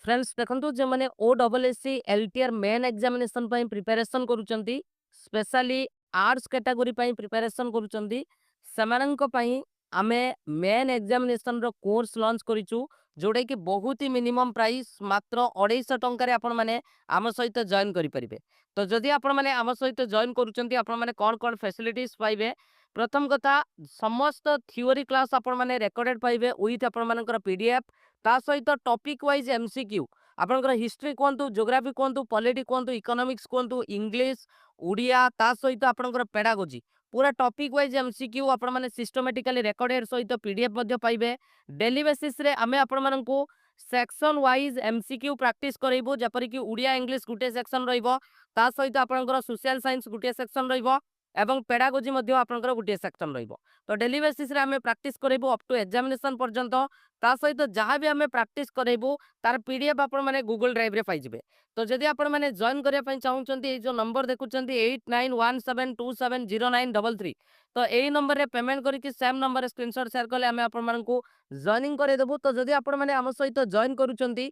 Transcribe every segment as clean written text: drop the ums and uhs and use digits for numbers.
Friends देखंतु जे माने ओडब्ल्यूएससी LTR main examination पई प्रिपरेशन करूचंती स्पेशली आर्ट्स कैटेगरी पई प्रिपरेशन करूचंती समानंक पई आमे मेन एग्जामिनेशन रो कोर्स लॉन्च करिचु जोडे कि बहुत ही मिनिमम प्राइस मात्र 250 टंका रे आपण माने आम सहित जॉइन करि परिबे। तो जदि आपण माने आम सहित जॉइन करूचंती आपण माने कोन कोन फैसिलिटीज पाइबे प्रथम कथा समस्त थ्योरी क्लास आपण माने रिकॉर्डेड पाइबे विथ आपण मानकर पीडीएफ ता सहित टॉपिक वाइज एमसीक्यू आपनकर हिस्ट्री कहतु ज्योग्राफी कहतु पॉलिटी कहतु इकोनॉमिक्स कहतु इंग्लिश उड़िया ता सहित आपनकर पेडागोजी पूरा टॉपिक वाइज एमसीक्यू आपण माने सिस्टमैटिकली रिकॉर्डेड सहित पीडीएफ मध्ये पाइबे। डेली बेसिस रे आमे आपण मानकू सेक्शन वाइज एमसीक्यू प्रैक्टिस करइबो जेपरि कि उड़िया इंग्लिश गुटे सेक्शन रहिबो ता सहित आपनकर सोशल साइंस गुटे सेक्शन रहिबो एवं पेडागोजी मध्ये आपनकर गुटे सेक्शन रहिबो। तो डेली बेसिस रे आमे प्रैक्टिस करइबो अप टू एग्जामिनेशन पर्यंत ता सहित जहाँ भी आम प्रैक्टिस करेबू तार पीडीएफ आपण माने गूगल ड्राइव रे पाइबे। तो जदि आपण माने जॉइन करिया पई चाहउचंती ए जो नंबर देखुचंती 8917270933 तो एई नंबर रे पेमेंट करिकि सेम नंबर रे स्क्रीनशॉट शेयर करले आमे आपण मानकू जॉइनिंग करे देबू। तो जदि आपण माने आम सहित जॉइन करूचंती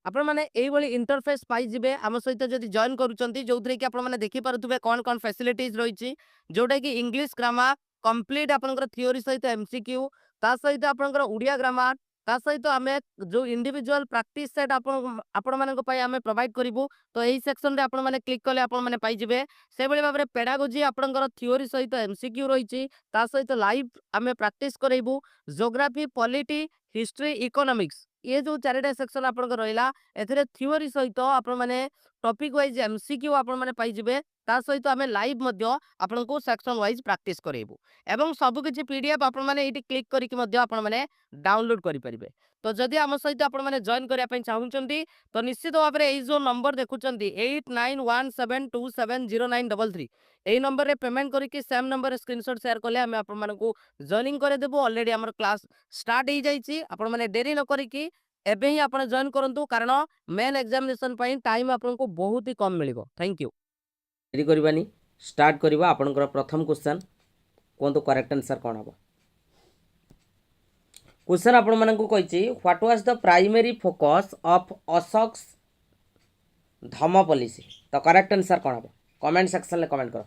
आपण माने एई भली इंटरफेस पाई जिवे आम सहित जदि जॉइन करूचंती जोथरे कि आपण माने देखि पारुथबे कोन कोन फैसिलिटीज रहिछि जोटा कि इंग्लिश ग्रामर कंप्लीट आपनकर थ्योरी सहित एमसीक्यू ता सहित आपनकर उड़िया ग्रामर ता सहित आमे जो इंडिविजुअल प्रैक्टिस सेट आपण मानक पई आमे प्रोवाइड करिवु। तो एही सेक्शन रे आपण माने क्लिक कले आपण माने पाई जिवे से भली भाबरे पेडागोजी आपनकर थ्योरी सहित एमसीक्यू रहिछि ता सहित लाइव आमे प्रैक्टिस करइबु ज्योग्राफी पॉलिटी हिस्ट्री इकोनॉमिक्स ये जो चारिटा सेक्शन आपनकर रहिला एथरे थ्योरी सहित आपण माने टॉपिक वाइज एमसीक्यू आपण माने पाई जिवे ता सहित आमे लाइव मध्य आपनको सेक्शन वाइज प्रैक्टिस करइबु एवं सब किछि पीडीएफ आपण माने एटी क्लिक करिकि मध्य आपण माने डाउनलोड करि परिबे। तो जदि आम सहित आपण माने जॉइन करिया पई चाहुचंती तो निश्चित भाबरे एई जो नंबर देखुचंती 8917270933 एई नंबर रे पेमेंट करिकि सेम नंबर रे स्क्रीनशॉट शेयर करले हमें आपण मानकू जॉइनिंग करे देबो। ऑलरेडी हमर क्लास स्टार्ट हो जाइछि आपण माने देरी न करिकि एबे ही आपण जॉइन करंतु कारण मेन एग्जामिनेशन पई टाइम आपनको बहुत ही कम मिलिबो। Thank you. देरी करबानी स्टार्ट करबा आपनकर प्रथम क्वेश्चन कोंतो करेक्ट आंसर कोन हबो। क्वेश्चन आपण मानकू कहिछि what was the primary focus of Ashoka's Dhamma policy. तो करेक्ट आंसर कोन हबो कमेंट सेक्शन ले कमेंट करो।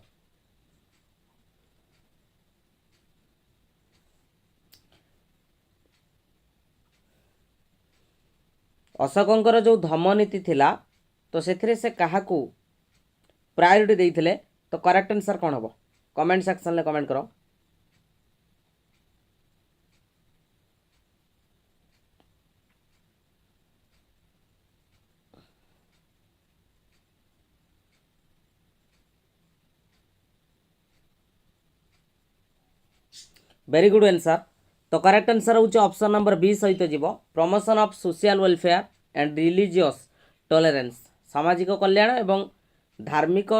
अशोकंकर जो धम्म नीति थिला तो सेथिरे से काहाकू प्रायोरिटी देइथिले तो करेक्ट आंसर कोन हबो कमेंट सेक्शन ले कमेंट करो। Very good answer. तो करेक्ट आंसर होउछ ऑप्शन नंबर बी सहित जीवो promotion of social welfare and religious tolerance सामाजिक कल्याण एवं धार्मिक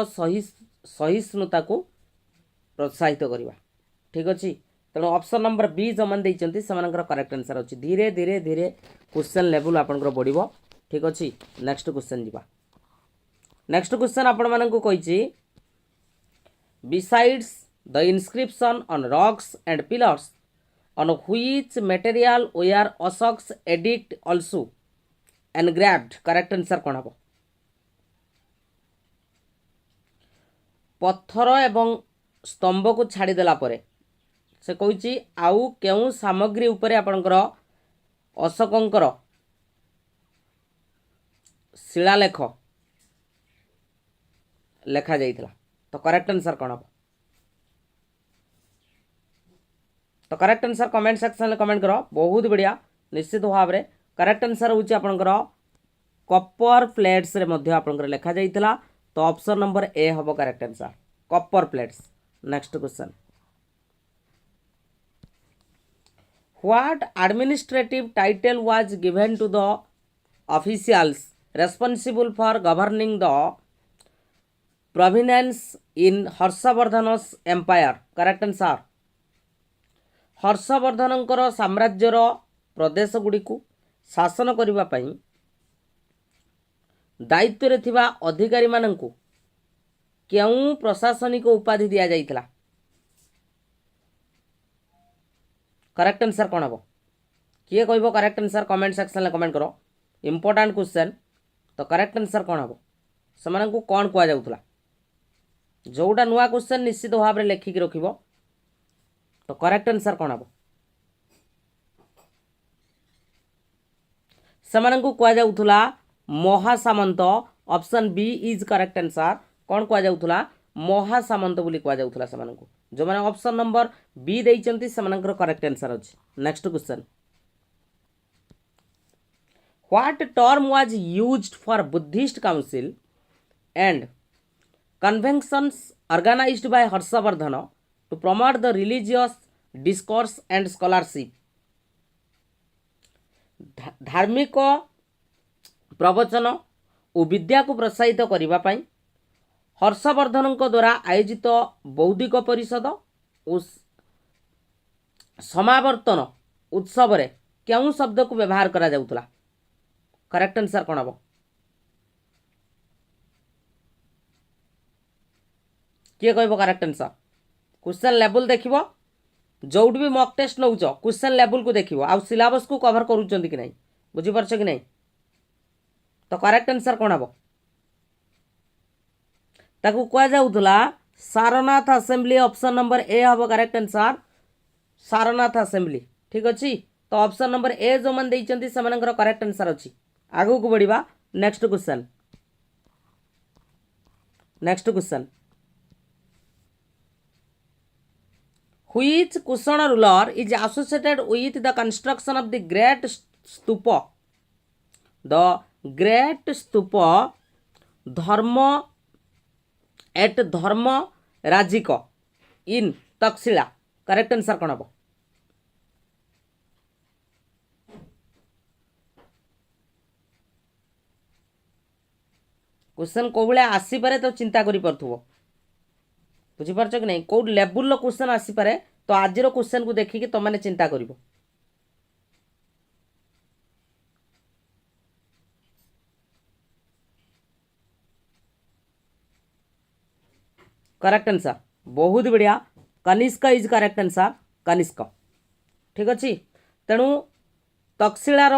सहिष्णुता को प्रोत्साहित करवा। ठीक अच्छे तेणु ऑप्शन नंबर बी जो मैंने देते से करेक्ट आंसर अच्छी धीरे धीरे धीरे क्वेश्चन लेवल आपंकर बढ़। ठीक अच्छे नेक्स्ट क्वेश्चन जीवा। नेक्स्ट क्वेश्चन आपण मानकू कहिछि besides the inscription on rocks and pillars on which material were Ashok's edict also engraved correct answer कोन हबो। पत्थर एवं स्तंभ को छाड़ी देला परे से कहिछि आउ केउ सामग्री उपरे आपनकर अशोकंकर शिलालेख लेखा जाइथिला। तो करेक्ट आंसर कोन हबो। तो करेक्ट आंसर कमेंट सेक्शन में कमेंट करो बहुत बढ़िया निश्चित भाव में करेक्ट आंसर होची आपनकर कॉपर प्लेट्स रे मध्य आपनकर लेखा जाइतिला। तो ऑप्शन नंबर ए हबो correct answer copper plates. Next question what administrative title was given to the officials responsible for governing the provinces in Harshavardhana's empire correct answer हर्षवर्धनकर साम्राज्यर प्रदेश गुड़ी को शासन करने पाई दायित्व थिबा अधिकारी मानंकु केउ प्रशासनिक उपाधि दिया जाइथिला। करेक्ट आंसर कोन हबो किए कहबो करेक्ट आंसर कमेंट सेक्शन में कमेंट करो। Important question. तो करेक्ट आंसर कौन हम से कौन कहुला जोटा नुआ क्वेश्चन निश्चित भाव में लेखिक रख। तो करेक्ट आंसर कौन हम से कहुला Mahasamanta. Option B is correct answer. कौन कहुला महासामंत बोली कहुला जो मैंने ऑप्शन नंबर बी देइचंती से करेक्ट आंसर अच्छे। Next question what term was used for Buddhist council and conventions organized by Harshvardhan to promote the religious discourse and scholarship। धार्मिक प्रवचन और विद्या को प्रोत्साहित करने हर्षवर्धन द्वारा आयोजित बौद्धिक परिषद और समावर्तन उत्सव रे क्यों शब्द को व्यवहार करा जाउतला। करेक्ट आंसर कौन हम किए कह करेक्ट आंसर। क्वेश्चन लेवल देखिबो जोट भी मॉक टेस्ट नौच क्वेश्चन लेवल को देखिबो आ सिलेबस को कवर करूचंती कि नहीं बुझी परछ कि नहीं। तो करेक्ट आंसर कौन हम ताकू कह जाउतला Sarnath assembly. Option number A हम करेक्ट आंसर सारनाथ असेंबली। ठीक अच्छी तो ऑप्शन नंबर ए जो मन देइचंती से करेक्ट आंसर अच्छी। आगु को बढ़िबा next question. Next question Which Kushana ruler is associated with the construction of the Great Stupa? The Great Stupa Dharma at Dharma Rajika in Taxila। Correct answer कौन हम question कौ भाया आसीपे तो चिंता कर बुझीपार कि नहीं कौ लेवल क्वेश्चन आसीपे तो आज क्वेश्चन को देखिए तुमने चिंता कर। करेक्ट आंसर बहुत बढ़िया Kanishka is correct answer Kanishka. ठीक अच्छे तेणु तक्षशिलार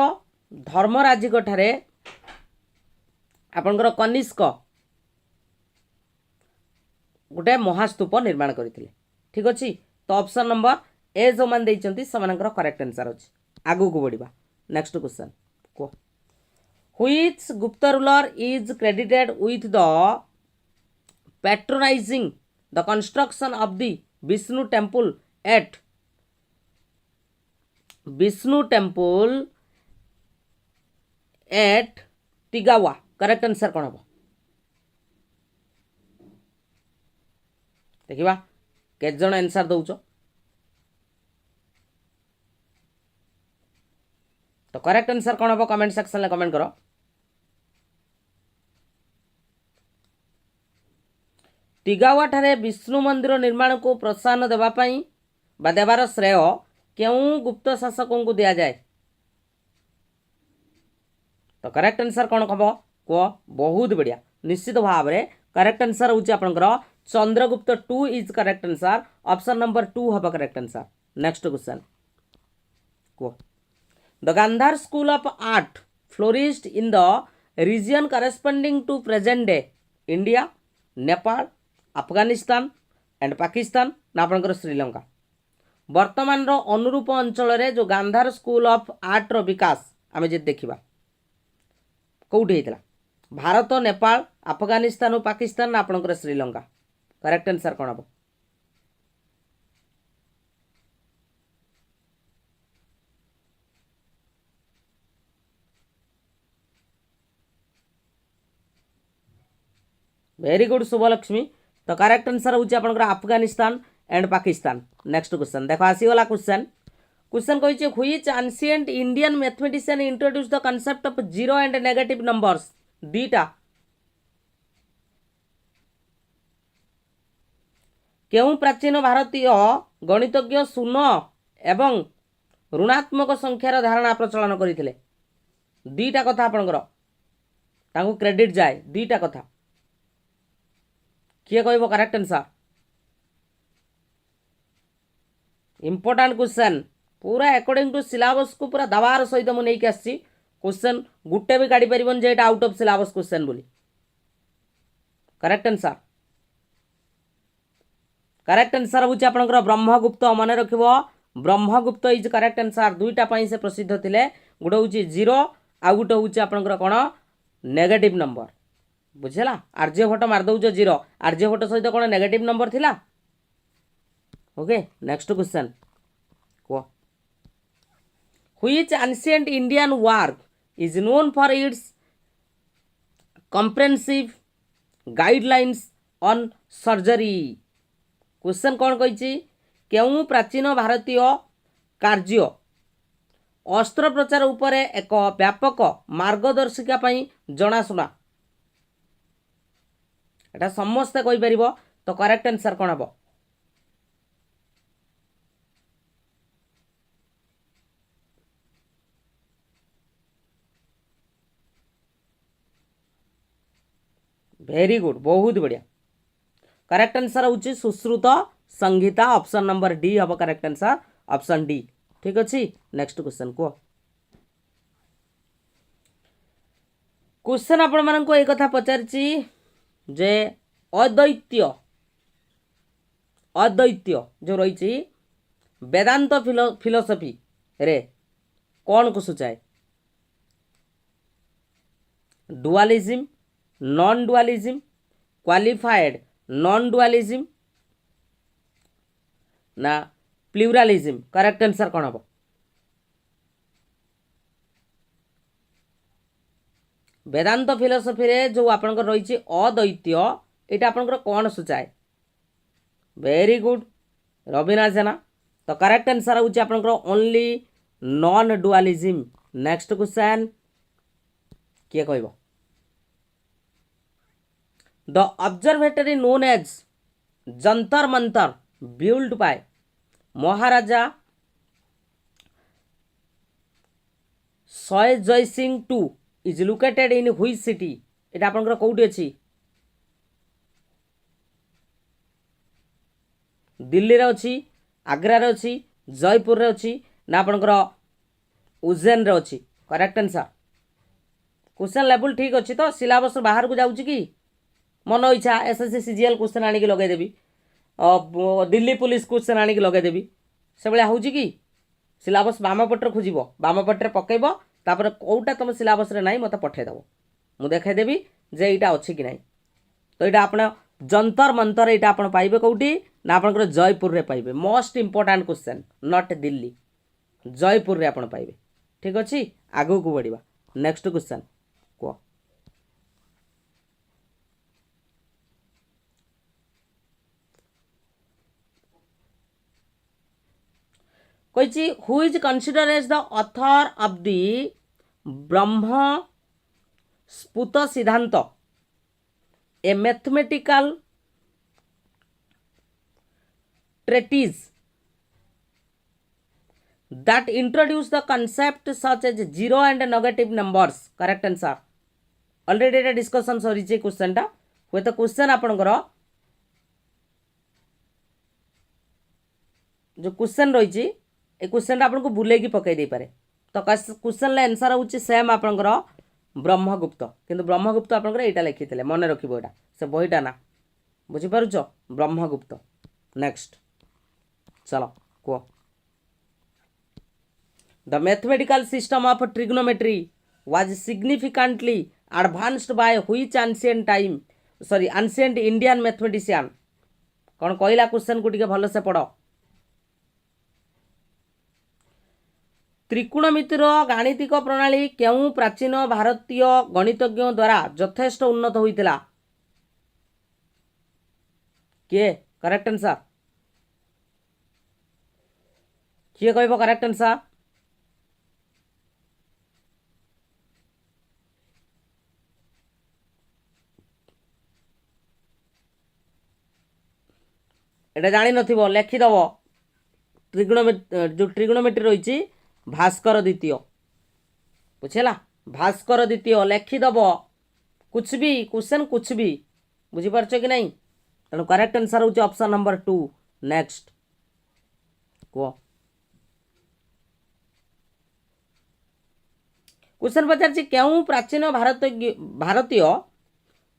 धर्मराजिक ठारे आपणकर कनिष्क गोटे महास्तूप निर्माण करते। ठीक अच्छे तो ऑप्शन नंबर ए जो मान देइचंती समानकर करेक्ट आंसर अच्छे। आगु को बढ़िबा नेक्स्ट क्वेश्चन को which Gupta ruler is credited with the patronizing the construction of the Vishnu temple at Tigawa. Correct answer कौन हम देखिबा केत जण आंसर दउच। तो करेक्ट आंसर कौन हम कमेंट सेक्शन में कमेंट करो। तिगावा ठारे विष्णु मंदिर निर्माण को प्रोत्साहन देवाई बा देवार श्रेय क्यों गुप्त शासकों को दिया जाए। तो करेक्ट आंसर कौन हम कह बहुत बढ़िया निश्चित भाव में करेक्ट आंसर हूँ आपंकर Chandragupta 2 is correct answer. Option number 2 हम करेक्ट आंसर। नेक्स्ट क्वेश्चन कह the Gandhara school of art flourished in the region corresponding to present day India Nepal Afghanistan and Pakistan ना आपंकर श्रीलंका। वर्तमान अनुरूप अंचल जो गांधार स्कूल ऑफ आर्ट रो विकास आम जे देखा कौटी होता भारत नेपाल अफगानिस्तान और पाकिस्तान ना आपंकर श्रीलंका। करेक्ट आंसर कौन हम वेरी गुड शुभलक्ष्मी। तो करेक्ट आंसर हूँ आपंकर Afghanistan and Pakistan. Next question देख आसीगला क्वेश्चन क्वेश्चन कही which ancient Indian mathematician introduce the concept of zero and negative numbers. दीटा क्यों प्राचीन भारतीय गणितज्ञ शून्य एवं ऋणात्मक संख्यार धारणा प्रचलन करते। दीटा कथा आपणकर तांको क्रेडिट जाए दीटा कथा किए कह करेक्ट आंसर। इंपोर्टाट क्वेश्चन पूरा अकॉर्डिंग टू सिलेबस को पूरा दबार सहित मुझे आसी क्वेश्चन गुटे भी काढ़ी परिबन जे एटा आउट ऑफ सिलेबस क्वेश्चन बोली करेक्ट आंसर होची आपनकर ब्रह्मगुप्त मन रखिबो ब्रह्मगुप्त इज करेक्ट आंसर दुईटा पई से प्रसिद्ध थिले गुटे होची 0 आ गुटे होची आपनकर कोन नेगेटिव नंबर बुझला आर्यभट्ट मार दउजो 0 आर्यभट्ट सहित कोन नेगेटिव नंबर थिला ओके नेक्स्ट क्वेश्चन को which ancient Indian work is known for its comprehensive guidelines on surgery question कौन कही केउ प्राचीन भारतीय कार्य अस्त्रोपचार उपरे एक व्यापक मार्गदर्शिका पई जनाशुना एटा समस्ते कहि परिबो तो करेक्ट आंसर कोन हबो वेरी गुड बहुत बढ़िया करेक्ट आंसर होची सुश्रुत संहिता ऑप्शन नंबर डी हबो करेक्ट आंसर ऑप्शन डी ठीक अछि नेक्स्ट क्वेश्चन को क्वेश्चन आपण मानन को एक कथा पचारची जे अद्वैत्य जो रही वेदांत फिलोसफी रे कौन को सूचाए dualism non dualism qualified non dualism ना प्लूरालिज्म करेक्ट आंसर कौन हम वेदांत फिलोसफी रे जो आपनकर रही अद्वैत्य यहाँ आपनकर कौन सूचाए वेरी गुड रवीना जेना तो करेक्ट आंसर होची आपनकर only non dualism next question किए कहबो the observatory known as Jantar Mantar built by Maharaja Sawai Jai Singh two is located in which city एटा आपनकर कोउटी अछि दिल्ली रे अछि आग्रा रे अछि जयपुर रे अछि ना आपनकर उज्जैन रे अछि करेक्ट आंसर क्वेश्चन लेवल ठीक अछि तो सिलेबस बाहर को जाउछि कि मन इच्छा एसएससी सीजीएल क्वेश्चन आनी के लगे देबी दिल्ली पुलिस क्वेश्चन आनी के लगे देबी से भाया होउछि कि सिलेबस बाम पटर खोजिबो बाम पटर पकेइबो तापर कोउटा तुम सिलेबस रे नाही मते पठे देबो मु देखाइ देबी जे एटा अछि कि नाही तो एटा आपण जंतर मंतर एटा आपण पाइबे कोउटी ना आपनकर जयपुर रे पाइबे most important question not Delhi Jaipur रे आपण पाइबे ठीक अछि आगो को बढ़िबा नेक्स्ट क्वेश्चन को कही who is consider as the author of the Brahma Sphuta Siddhanta a mathematical treatise that introduce the concept such as zero and negative numbers correct answer already এটা discussion সরিছে क्वेश्चनটা হয়তো क्वेश्चन आपनकर जो क्वेश्चन रही ए क्वेश्चनटा आपको बुले की पकई दे पारे तो क्वेश्चन आंसर होची सेम आपनकर ब्रह्मगुप्त किंतु ब्रह्मगुप्त आपनकर एटा लिखिथिले मन रखिबो एटा से बहिटा ना बुझी पारुछो ब्रह्मगुप्त नेक्स्ट चलो को the mathematical system of trigonometry was significantly advanced by which ancient Indian mathematician कौन कहला क्वेश्चन को टिके भल से पढ़ त्रिकोणमितिर गाणितिक प्रणाली केउ प्राचीन भारतीय गणितज्ञ द्वारा यथेष्ट उन्नत होइतिला के करेक्ट आंसर किए कहबो करेक्ट आंसर एटा जानि नथिबो लेखि दबो ट्रिग्नोमेट्री रही भास्कर द्वितीय बुझेला भास्कर द्वितीय लेखि दबो कुछ भी क्वेश्चन कुछ भी बुझी पारछो कि नहीं तेणु करेक्ट आंसर होची ऑप्शन नंबर 2 नेक्स्ट को क्वेश्चन पचार क्यों प्राचीन भारतीय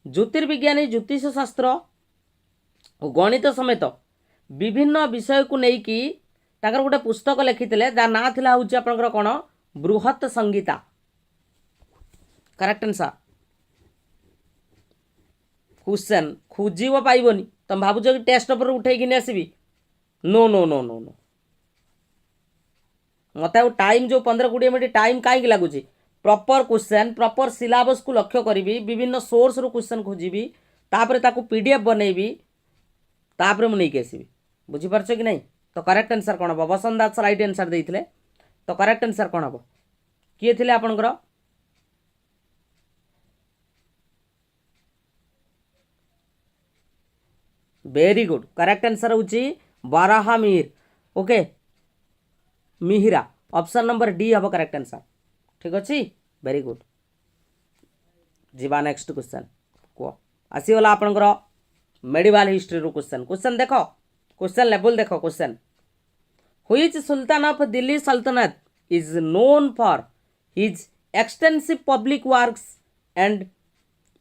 ज्योतिर्विज्ञानी ज्योतिष शास्त्र और गणित समेत विभिन्न विषय को लेकिन ताकर गोटे पुस्तक लिखिते जार ना थिला हूँ आपंकर कौन बृहत संगीता करेक्ट आंसर क्वेश्चन खोजब पाइबनी तुम भावुच कि टेस्ट पेपर उठेकिन आसबि no no no no no मत टाइम जो 15-20 मिनट टाइम कहीं लगुच प्रॉपर क्वेश्चन प्रॉपर सिलेबस को लक्ष्य करी विभिन्न सोर्स रु क्वेश्चन खोजी तापर ताकू पीडीएफ बनैबी तापर मुझे नहीं आसबि बुझीपारछ कि नहीं। तो करेक्ट आंसर कौन हम बसंत दास राइट आंसर देते तो करेक्ट आंसर कौन हम किए थे आपणकर वेरी गुड करेक्ट आंसर हूँ Varaha Mihir okay Mihira option number D हम करेक्ट आंसर ठीक अच्छे वेरी गुड जीवा नेक्स्ट क्वेश्चन कह आसीगला आपणकर मेडिवाल हिस्ट्री रू क्वेश्चन क्वेश्चन देख क्वेश्चन लेवल देख question which sultan of Delhi सल्तनत is known for his extensive public works and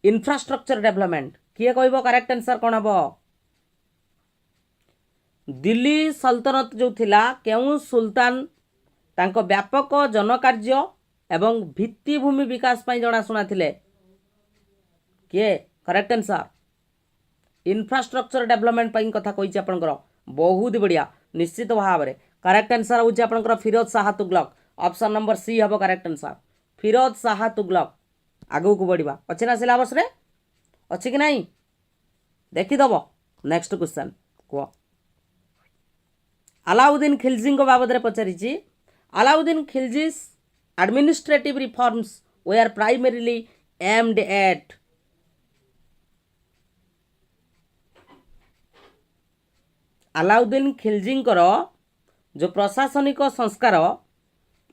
infrastructure development किए कह करेक्ट आंसर कौन हम दिल्ली सल्तनत जो थिला केउ सुल्तान तांको व्यापक जनकार्य एवं भित्तिभूमि विकास पाई जनाशुना थिले किए करेक्ट आंसर इंफ्रास्ट्रक्चर डेवलपमेंट पाई कथा कही आपंकर बहुत बढ़िया निश्चित भाव में करेक्ट आंसर हूँ आपंकर Firoz Shah Tughlaq option number C हम करेक्ट आंसर फिरोज शाह तुगलक आगू को बढ़िया अच्छे ना सिलेबस रे अच्छी कि नहीं देखीदब नेक्स्ट क्वेश्चन कह अलाउद्दीन खिलजी बाबद पचारि Alauddin Khilji's administrative reforms were primarily aimed at Alauddin Khilji जो प्रशासनिक संस्कार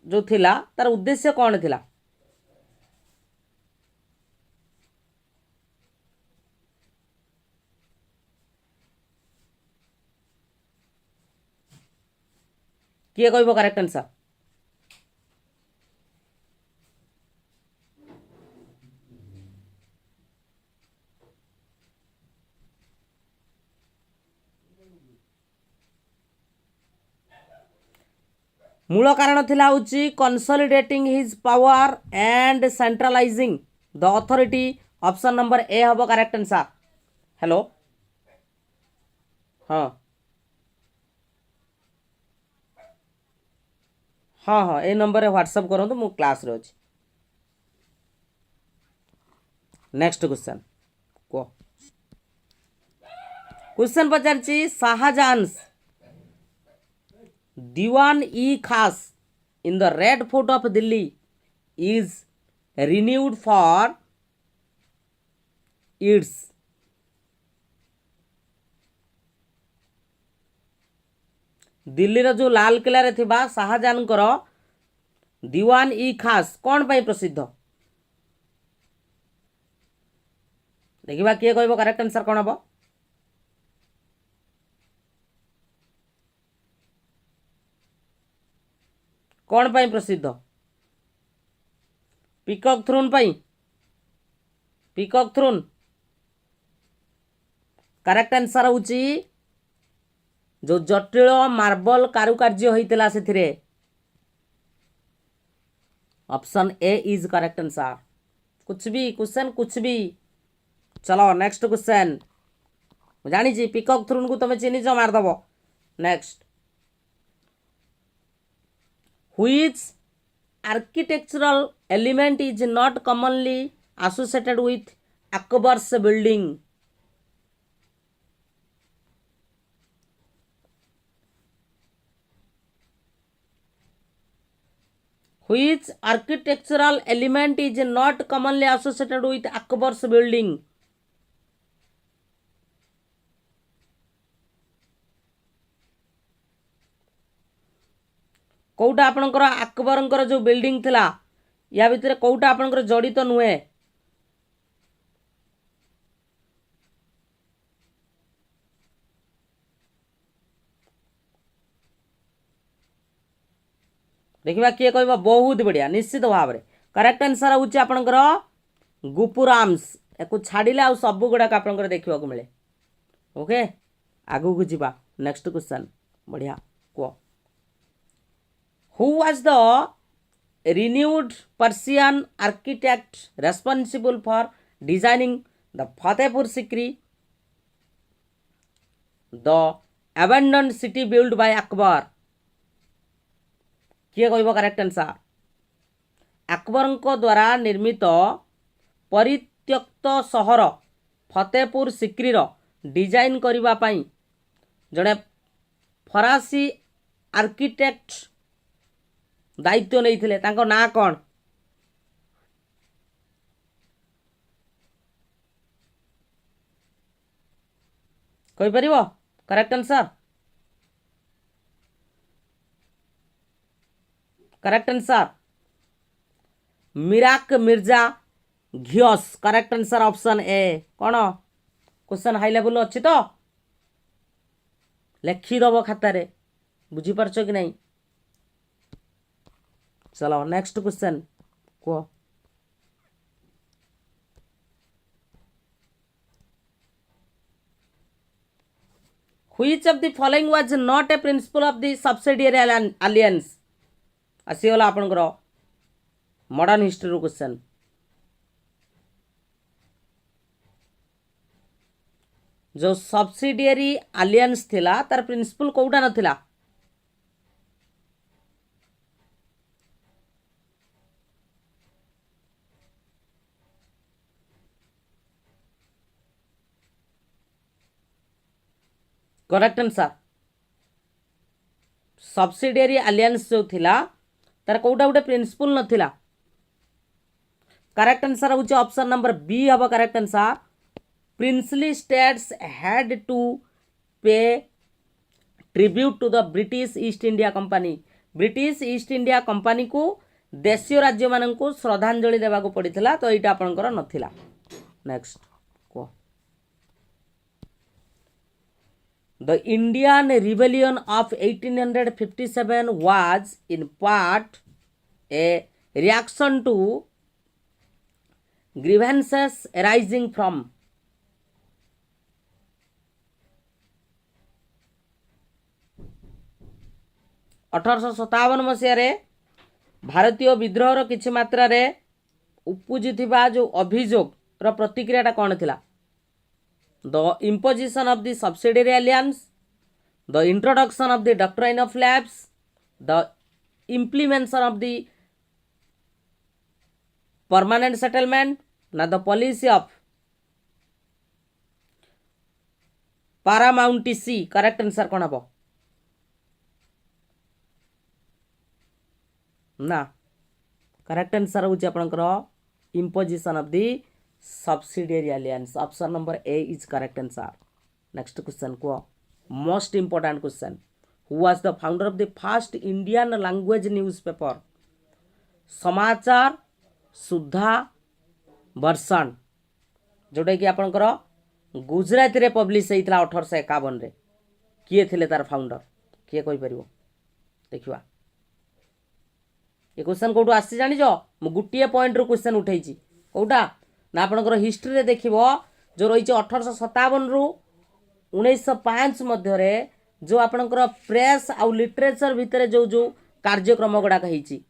जो थिला तार उद्देश्य कौन थिला किए कह करेक्ट आंसर मूल कारण थिला हूँ consolidating his power and centralising the authority option number A हम करेक्ट आंसर हेलो हाँ हाँ हाँ ए नंबर व्हाट्सएप करूँ मु क्लास रे अच्छी नेक्स्ट क्वेश्चन कह क्वेश्चन पचार Shahjahan Diwan i Khas in the red fort of Delhi is renowned for its Delhi रो जो लाल किला रे थिबा शाहजहां दीवान ई खास कौन पाई प्रसिद्ध देखिबा किए कहबो करेक्ट आंसर कौन हम कौन पाई प्रसिद्ध पिकॉक थ्रोन पाई पिकॉक थ्रोन करेक्ट आंसर हूँ जो जटिल मार्बल कारुकार्य होता से option A is correct answer कुछ भी क्वेश्चन कुछ भी चलो नेक्स्ट क्वेश्चन जानी पिकॉक थ्रोन को तुम चिन्ह मारदब next which architectural element is not commonly associated with Akbar's building Which architectural element is not commonly associated with Akbar's building? कौटा आपणकर अकबरंकर जो बिल्डिंग थिला या भितर कौटा आपणकर जड़ित नुहे देखिबा किए कहबा बहुत बढ़िया निश्चित भाव में करेक्ट आंसर होची आपनकर गुपुराम्स एको छाडिले आ सब गुडा आपनकर देखिबा को मिले ओके आगु को जीवा नेक्स्ट क्वेश्चन बढ़िया को who was the renewed Persian architect responsible for designing the Fatehpur Sikri, the abandoned city built by Akbar. किए कहब करेक्ट आंसर अकबर द्वारा निर्मित परित्यक्त सहर फतेहपुर सिक्रीर डिजाइन करिबा पई जड़े फरासी आर्किटेक्ट दायित्व नहीं तांको ना कौन कहि परिबो correct answer Mirak Mirza Ghiyas correct answer option A कौन क्वेश्चन हाई लेवल अच्छी तो लिखिदब खातार बुझी पारछ कि नहीं चलो नेक्स्ट क्वेश्चन को Which of the following was not a principle of the subsidiary alliance? आसीगला आपनकर मॉडर्न हिस्ट्री क्वेश्चन जो सब्सिडियरी आलियंस थिला तार प्रिंसिपल कोउटा नथिला करेक्ट आंसर सब्सिडियरी आलियंस जो थिला तार कोउटा गोटे प्रिंसिपल नथिला करेक्ट आंसर होची ऑप्शन नंबर बी हबो correct answer princely states had to pay tribute to the British East India Company British East India Company को देशीय राज्य मान को श्रद्धांजलि देवा को पड़िथिला तो एटा आपनकर नथिला नेक्स्ट को The Indian Rebellion of 1857 was in part a reaction to grievances arising from 1857 मसीह भारतीय विद्रोहर किछि मात्रा रे उपजिथिबा जो अभियोग र प्रतिक्रियाटा कौन थिला the imposition of the subsidiary alliance, the introduction of the doctrine of lapse, the implementation of the permanent settlement, na the policy of paramountcy. Correct answer कौन हबो ना करेक्ट आंसर होची आपनकर imposition of the subsidiary alliance option number A is correct answer next question को most important question who was the founder of the first Indian language newspaper समाचार सुधा वर्षन जोटा कि आपनकर गुजराती रे पब्लिश होइतला 1851 रे किए थिले तार फाउंडर किए कहि परिबो देखिबा ए क्वेश्चन कोठू आसी जानि जो मु गुटिए पॉइंट रो क्वेश्चन उठैछि कोठा ना आपनकर हिस्ट्री रे देखिबो जो रही 1857 रु 1905 मध्य रे जो आपनकर प्रेस आउ लिटरेचर भितरे जो जो कार्यक्रम गुडा कहिछि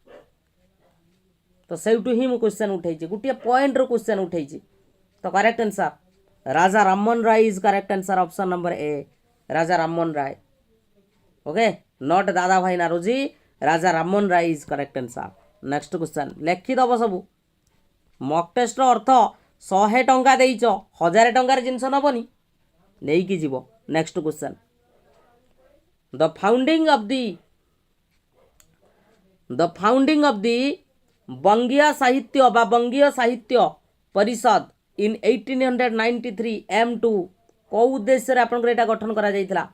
तो सेउटू ही मु क्वेश्चन उठैछि गुटिए पॉइंट रो क्वेश्चन उठैछि तो correct answer Raja Rammohan Roy is correct answer option number A Raja Rammohan Roy okay not Dadabhai Naoroji Raja Rammohan Roy is correct answer next question लिखि दबो सब मॉक टेस्ट रो अर्थ 100 टंका देइछ 1000 टंकार जिंस नबनी नहीं कि जीवो next question the founding of the Bangiya Sahitya बा बंगीय साहित्य परिषद इन 1893 M2 को उद्देश्य रे आपन एटा गठन करा जायतिला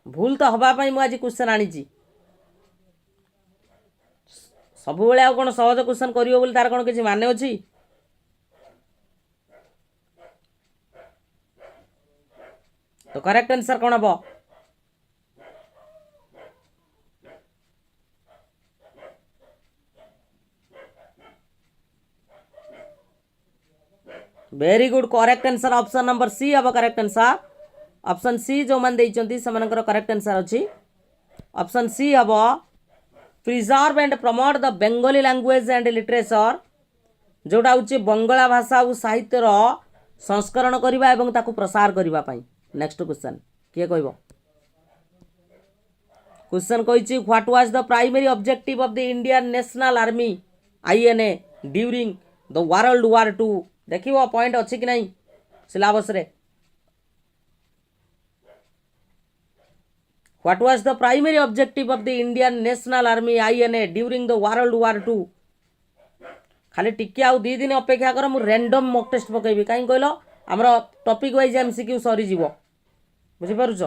भूल तो हवा पई मु आज क्वेश्चन आनीची सब बेले आ कौन सहज क्वेश्चन करियो बोली तार कौन किसी माने अछि तो करेक्ट आंसर कौन हबो very good correct answer option number C हम करेक्ट आंसर ऑप्शन सी जो मान देइचंती सेमानकर करेक्ट आंसर अछि ऑप्शन सी हम preserve and promote the Bengali language and literature जोटा हूँ बंगला भाषा और साहित्यर संस्करण करने एवं ताकू प्रसार करने। नेक्स्ट क्वेश्चन किए कह क्वेश्चन कही what was the primary objective of the Indian national army INA during the world war two देखिए पॉइंट अच्छी कि नहीं सिलेबस रे what was the primary objective of the Indian national army INA during the world war two खाली टिके आउ 2 दिन अपेक्षा कर मु रैंडम मॉक टेस्ट पकेबी कहीं कहलो हमर टॉपिक वाइज एमसीक्यू सरी जीवो बुझी पारुछ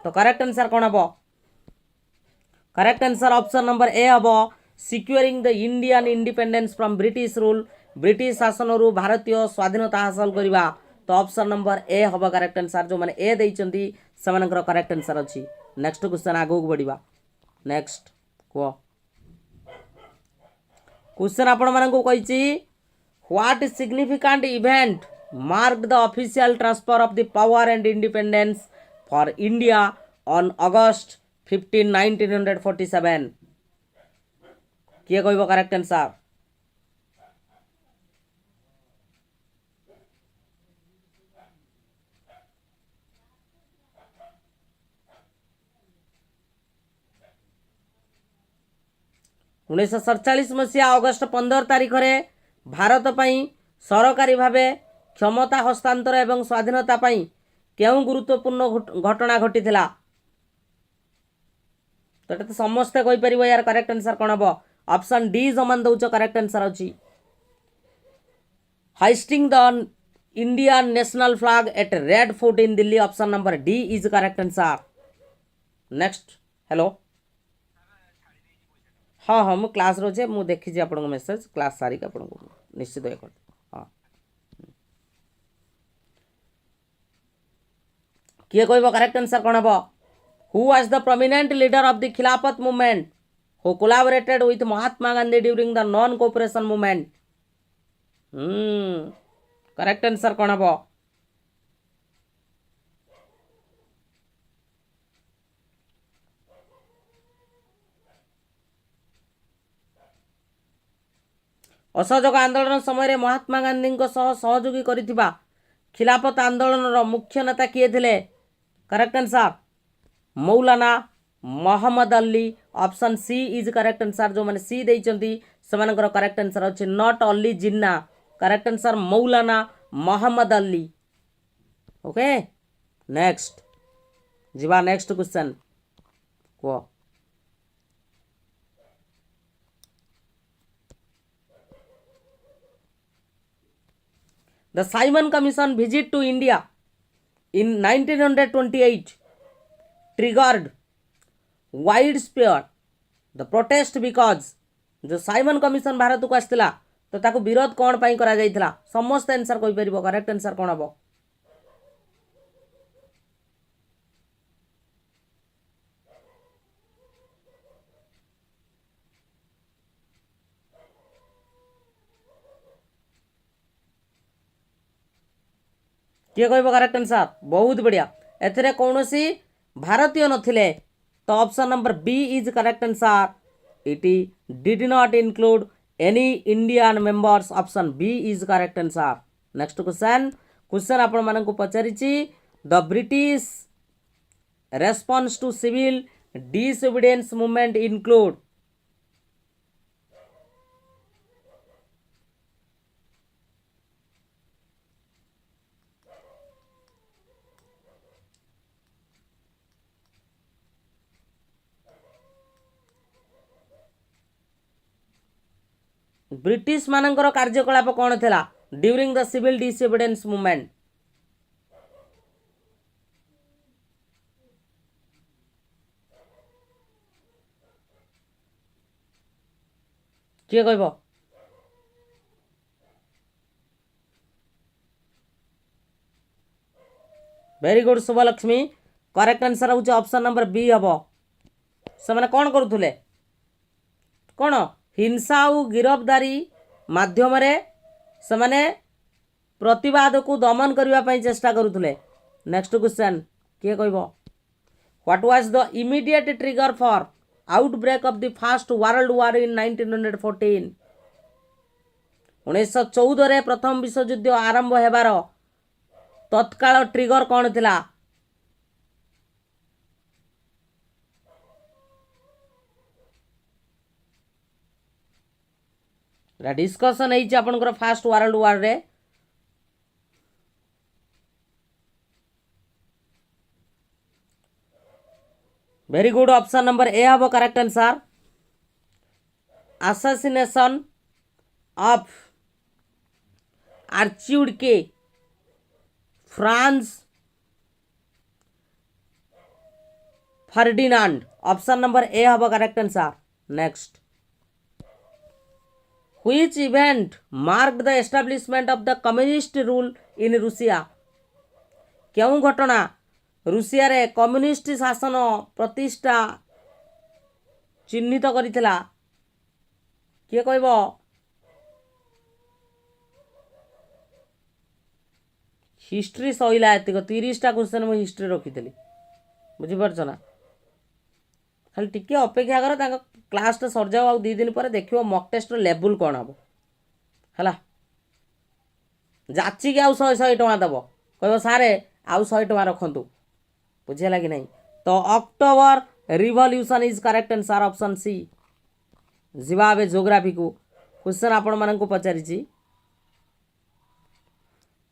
तो करेक्ट आंसर कोन हबो correct answer option number A हबो securing the Indian independence from British rule British शासन रु भारतीय स्वाधीनता हासिल करबा तो ऑप्शन नंबर ए हबो करेक्ट आंसर जो माने ए दैचंती सेमानकर करेक्ट आंसर अछि। नेक्स्ट क्वेश्चन आगो बढ़िबा नेक्स्ट को क्वेश्चन आपण मानकु कहिछि what significant event marked the official transfer of the power and independence for India on August 15 1947 किए कहबो करेक्ट आंसर 1947 मसीहा अगस्त 15 तारीख रे भारत पई सरकारी भावे क्षमता हस्तांतर एवं स्वाधीनता पई केउ गुरुत्वपूर्ण घटना घटिथिला तो समस्ते कहि परिबो यार करेक्ट आंसर कोन हबो ऑप्शन डी जमन दउचो करेक्ट आंसर अछि hoisting the Indian national flag at red fort in Delhi option number D is correct answer. Next hello हाँ हाँ मु क्लास रोचे मु देखी आपन मेसेज क्लास सारी का आपन निश्चित ये कर हाँ किए कहबो करेक्ट आंसर कोन हबो who was the prominent leader of the Khilafat movement who collaborated with Mahatma Gandhi during the non cooperation movement correct answer कोन हबो असहयोग आंदोलन समय महात्मा गांधी सहयोगी करिथिबा खिलाफत आंदोलन मुख्य नेता किए थे correct answer Maulana Mohammad Ali option C is correct answer जो माने सी देइचंती सेमानकर करेक्ट आंसर अछि not only Jinnah correct answer Maulana Mohammad Ali okay. Next जीवा नेक्स्ट क्वेश्चन को The Simon Commission visit to India in 1928 triggered widespread the protest because जो साइमन कमिशन भारत को आसला तो ताको विरोध कौन पाई करा जाइथिला समस्त आंसर कहि परिबो करेक्ट आंसर कोन हबो किए कहबो करेक्ट आंसर बहुत बढ़िया एथरे कौनसी भारतीय नथिले तो option number B is correct answer it did not include any Indian members option B is correct answer. Next question आपण मानन को पचारिछि the British response to civil disobedience movement include British मानकर कार्यकलाप कौन थिला during the civil disobedience movement किए कहबो very good Subhalakshmi correct answer होउछ ऑप्शन नंबर बी हबो से माने कोन करूथुले कोन हिंसा और गिरफ्तारी माध्यम से प्रतिवाद को दमन करने चेष्टा करुले। नेक्स्ट क्वेश्चन किए कह what was the immediate trigger for outbreak of the first world war in 1914। 1914 प्रथम विश्वयुद्ध आरंभ हेबार तत्काल ट्रिगर कौन थिला? डिस्कसन है आपनकर फर्स्ट वर्ल्ड वॉर रे। Very good option number A हम correct answer. Assassination of archduke के Franz Ferdinand. Option number A हम correct answer. Next Which event marked the establishment of the communist rule in Russia? क्यों घटना Russia रे communist शासन प्रतिष्ठा चिन्हित करिथिला? किए कहब? हिस्ट्री सहिला एतिक 30टा क्वेश्चन मु हिस्ट्री रखिथली बुझिपारछ ना। खाली टिके अपेक्षा कर तांको क्लास टा सर जाओ आ 2 दिन पर देखियो मॉक टेस्ट लेवल कोन हबो हला। जाची के आउ 100 टका दबो कहबो सारे आउ 100 टका रखंतु बुझिला कि नहीं। तो October revolution is correct answer option C. Zimbabwe geography को क्वेश्चन आपण मानन को पचारिची।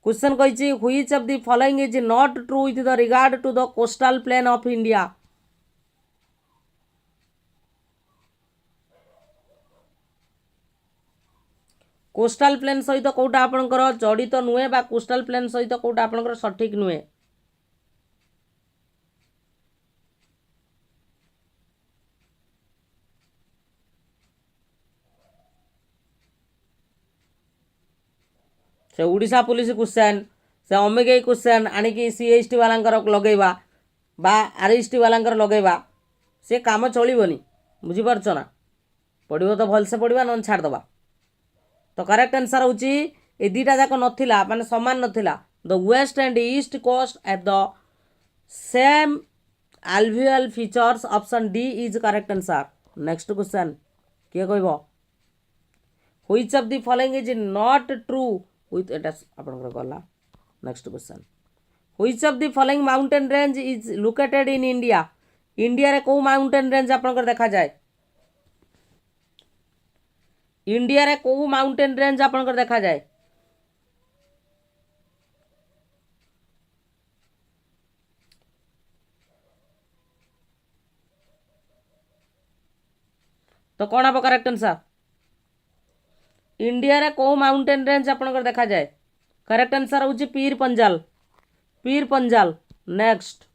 क्वेश्चन कहिची which of the following is not true with the regard to the coastal plain of India. Coastal plain सहित कौटा आपणकर जड़ित नुहे बा कोस्टल प्लेन सहित कौटा आपणकर सठिक नुहे। से उड़ीसा पुलिस क्वेश्चन से अमेगई क्वेश्चन आनिकी सीएसटी वालांकर लगेबा बा आरएसटी वालांकर लगेबा से काम चलिबनी बुझिपारछ ना। पढ़िबो तो भलसे पढ़िबा न छाड़ दबा। तो करेक्ट आंसर होची ए दीटा जाक नथिला माने समान नथिला। The west and east coast at the same alluvial features option D is correct answer. Next question किए कहबो which of the following is not true with एटा आपनकर गला। Next question which of the following mountain range is located in India. India रे को mountain range आपनकर देखा जाए? इंडिया रे को माउंटेन रेंज आपनकर देखा जाए? तो कौन हम करेक्ट आंसर? इंडिया रे को माउंटेन रेंज आपनकर देखा जाए? करेक्ट आंसर होची Pir Panjal. Pir Panjal. Next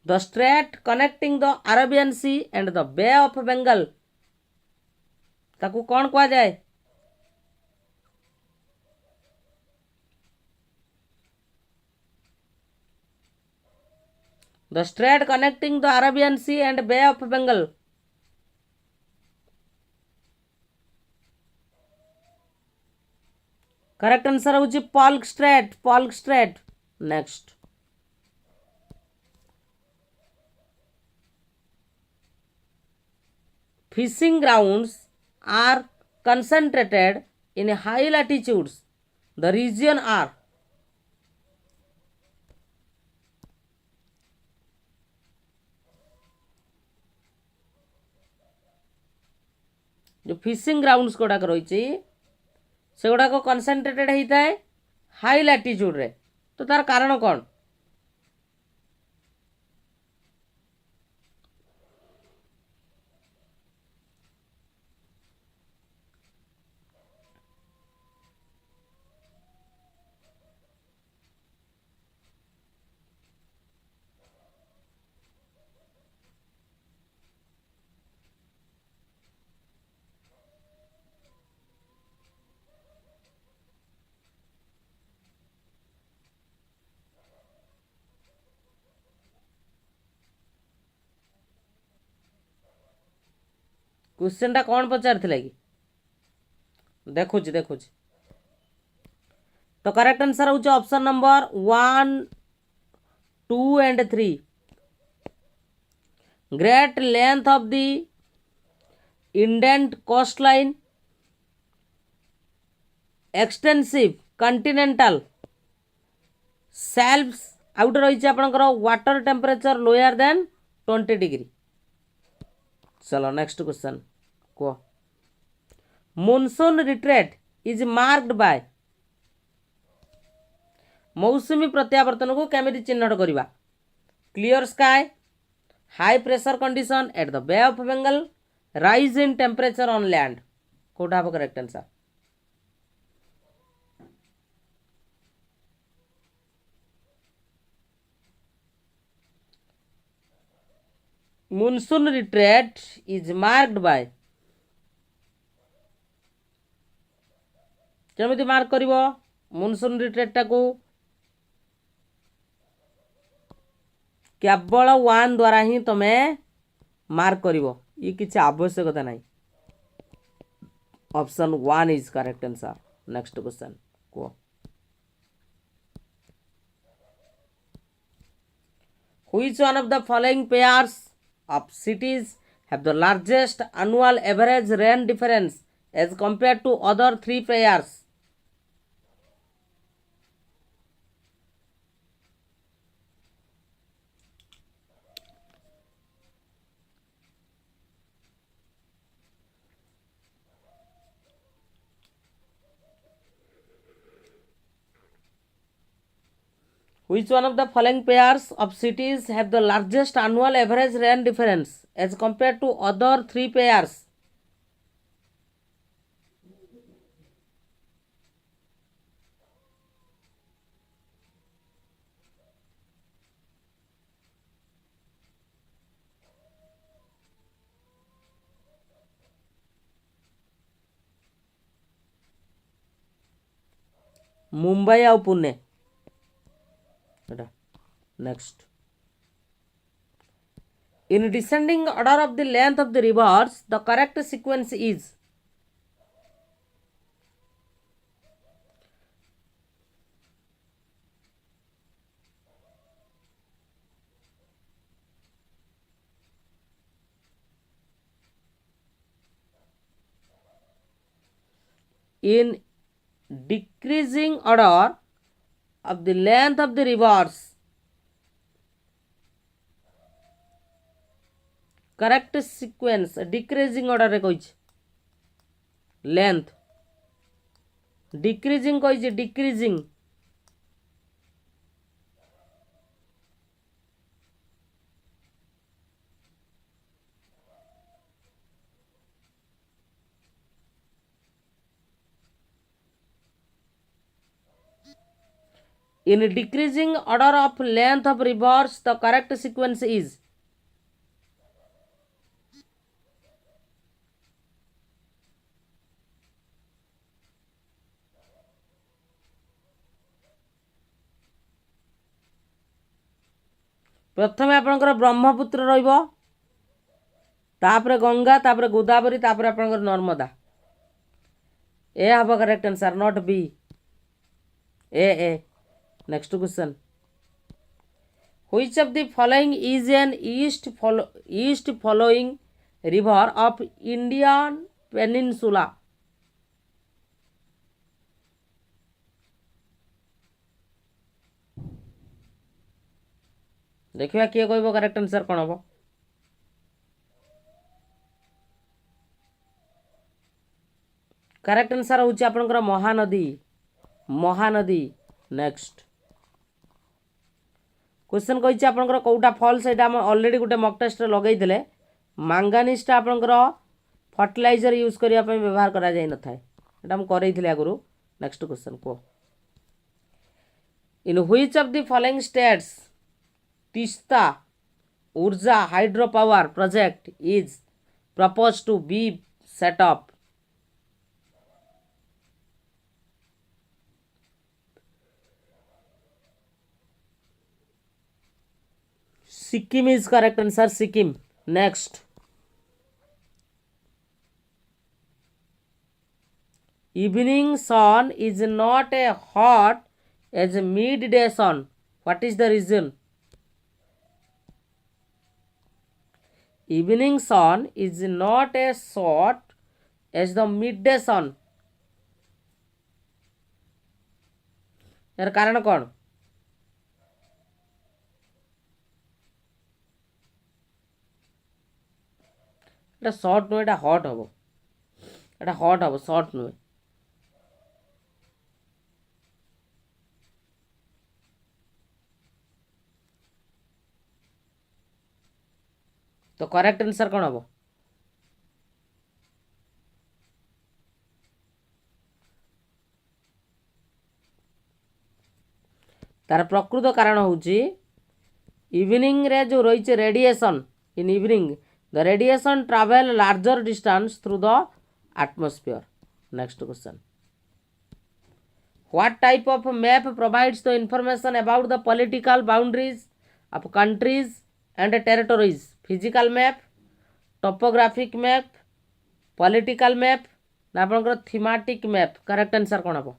the strait connecting the Arabian sea and the bay of Bengal ताकू कौन कहा जाए? The strait connecting the Arabian sea and bay of Bengal. Correct answer होची Palk strait. Palk strait. Next fishing grounds are concentrated in high latitudes. The region are जो fishing grounds गुड़ाक रही से गुड़ाक कनसेंट्रेटेड होता है हाई लैटिट्यूड रे। तो तार कारण कौन? क्वेश्चन टा कौन पचार कि देखुची देखुची तो करेक्ट आंसर होचे option number 1, 2 and 3. Great length of the indent coastline, extensive continental shelfs, out रही आपंकर water temperature lower than 20 degree. चलो नेक्स्ट क्वेश्चन को monsoon retreat is marked by, मौसुमी प्रत्यावर्तन को केमिति चिन्हट करवा. Clear sky, high pressure condition at the bay of Bengal, rise in temperature on land. कोटा हम correct answer. monsoon retreat is marked by, केमिति मार्क करिवो मॉनसून रिट्रेट टाकू केवल 1 द्वारा ही तमे मार्क करिवो, ये किसी आवश्यकता नहीं. Option 1 is correct answer. Next question को which one of the following pairs of cities have the largest annual average rain difference as compared to other 3 pairs. Which one of the following pairs of cities have the largest annual average rain difference as compared to other 3 pairs? Mumbai और Pune. Next, in descending order of the length of the rivers, the correct sequence is. In decreasing order of the length of the rivers, correct sequence decreasing order रे कहि length decreasing कहि decreasing in decreasing order of length of rivers the correct sequence is. प्रथम आपनकर ब्रह्मपुत्र रहिबो, तापरे गंगा, तापरे गोदावरी, तापरे आपनकर नर्मदा. ए हबो correct answer, not be. A. Next question, which of the following is an east flowing river of Indian Peninsula? देखिए किए कहब करेक्ट आंसर कौन हम. करेक्ट आंसर हूँ आपनकर महानदी. महानदी. नेक्स्ट क्वेश्चन कही आपनकर कौटा फल से ऑलरेडी गोटे मक टेस्ट लगे मांगानिसटा आपनकर फर्टिलाइजर यूज करने व्यवहार करा जाय न थाए, एटा हम करैथिले आगुरु. नेक्स्ट क्वेश्चन को in which of the following states Teesta Urja hydro power project is propose to be set up. Sikkim is correct answer. Sikkim. Next, Evening sun is not a hot as midday sun. What is the reason? Evening sun is not as hot as the midday sun. यार कारण कौन? এটা short নয়, এটা hot হব, এটা hot হব, short নয়। তো করেক্ট আনসার কোন হব? তার প্রকৃত কারণ হচ্ছে ইভিনিং রে যে রয়েছে radiation, in evening the radiation travel larger distance through the atmosphere. Next question. What type of map provides the information about the political boundaries of countries and territories? Physical map, topographic map, political map, না আপনার thematic map? Correct answer কোন হব?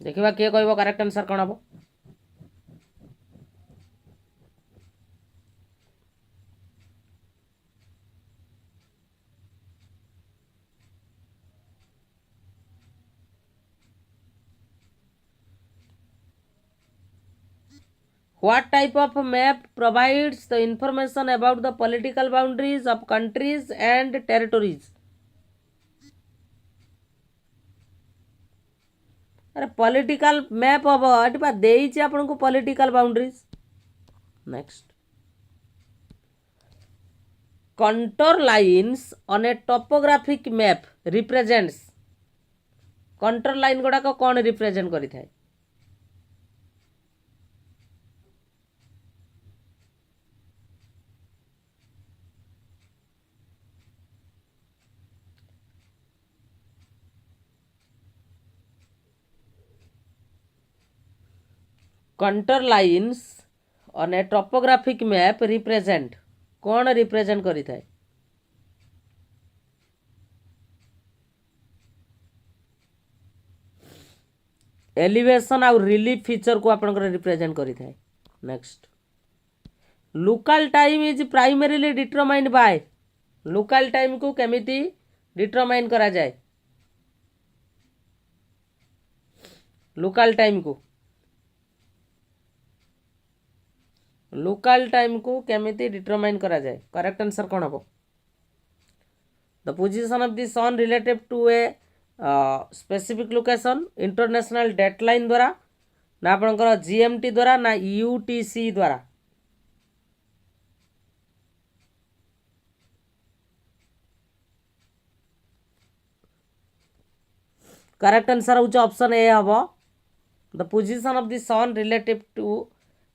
ଦେଖିବା କିଏ କହିବ correct answer କ'ଣ ହେବ? What type of map provides the information about the political boundaries of countries and territories? अरे पॉलिटिकल मैप हम ये देती आपन को political boundaries. Next, contour lines on a topographic map represents, contour line गुड़ाक कौन रिप्रेजेंट करि थाए? Contour lines on a topographic map represent, कौन रिप्रेजेंट करि थाए? एलिवेशन आउ रिलीफ फीचर को आपनकर रिप्रेजेंट करि थाए। Next, local time is primarily determined by, local time को केमिति डिटरमाइन करा जाए? लोकल टाइम को लोकल टाइम को केमिति डिटरमाइन करा जाए? करेक्ट आंसर कौन हम? The position of the sun relative to a specific location, international date line द्वारा ना आपनकर जीएमटी द्वारा ना यूटीसी द्वारा? करेक्ट आंसर होचे ऑप्शन ए हम। The position of the sun relative to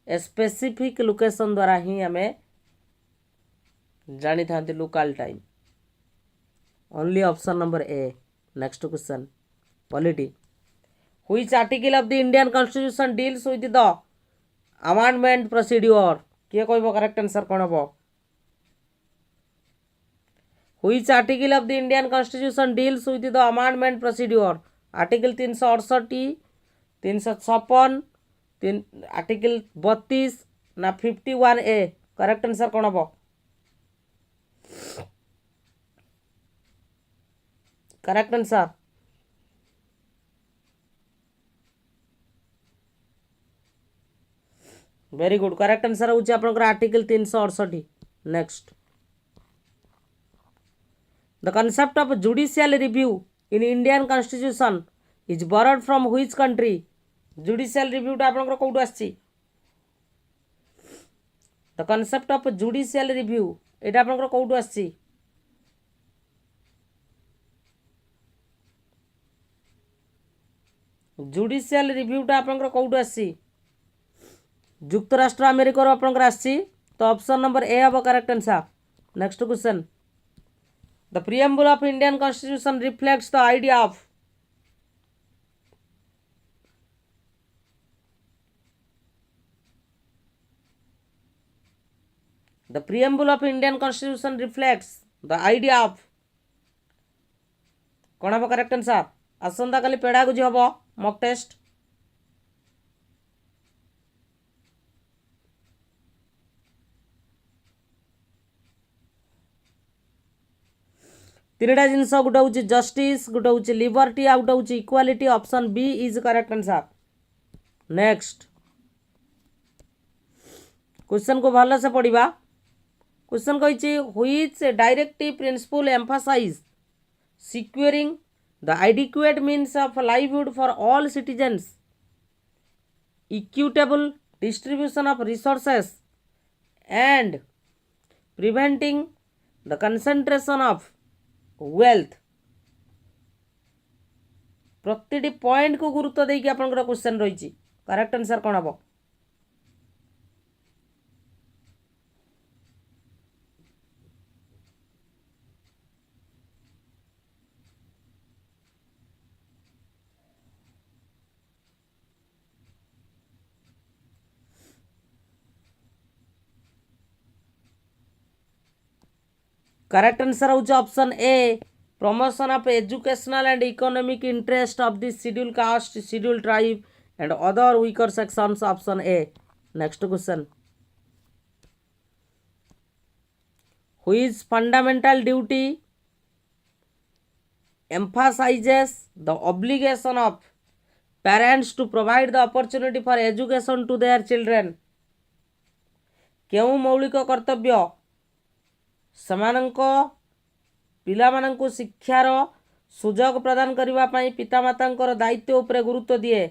a specific location द्वारा ही आम जानी था local time. Only option number A. Next question, polity. Which article of the Indian constitution deals with the amendment procedure? किए कहबो correct answer कोन हबो? Which article of the Indian constitution deals with the amendment procedure? Article 368, 356, article 32 ना 51A? Correct answer कौन हम? Correct answer very good. Correct answer होची आपनकर article 368। Next, the concept of judicial review in Indian constitution is borrowed from which country? Judicial रिव्यूटा आपनकर कोउट आछि? The concept of judicial review एटा आपनकर कोउट आछि? जुडिशियल रिव्यूटा आपनकर कोउट आछि? युक्तराष्ट्र अमेरिकार आपनकर आछि, तो ऑप्शन नंबर ए हबो correct answer. Next question, the preamble of Indian constitution reflects the idea of, the preamble of Indian constitution reflects the idea of कौन हम करेक्ट आंसर आसंता काली पेड़ा गुजी हम मॉक टेस्ट तीनटा जिनस गोटे हूँ जस्टिस गोटे हूँ लिबर्टी आ गोटे हूँ equality option B is correct answer next question को भल से पढ़ा क्वेश्चन कही which directive principle emphasize securing the adequate means of livelihood for all citizens, equitable distribution of resources, and preventing the concentration of wealth. प्रतिटी point को गुरुत्व देकी आपनकर question रही करेक्ट आंसर कौन हम करेक्ट आंसर हूँ option a promotion of educational and economic interest of the schedule caste schedule tribe and other weaker sections option A next question which fundamental duty emphasizes the obligation of parents to provide the opportunity for education to their children केउं मौलिक कर्तव्य ସେମାନଙ୍କ ପିଲାମାନଙ୍କୁ ଶିକ୍ଷାର ସୁଯୋଗ ପ୍ରଦାନ କରିବା ପାଇଁ ପିତାମାତାଙ୍କର ଦାୟିତ୍ୱ ଉପରେ ଗୁରୁତ୍ୱ ଦିଏ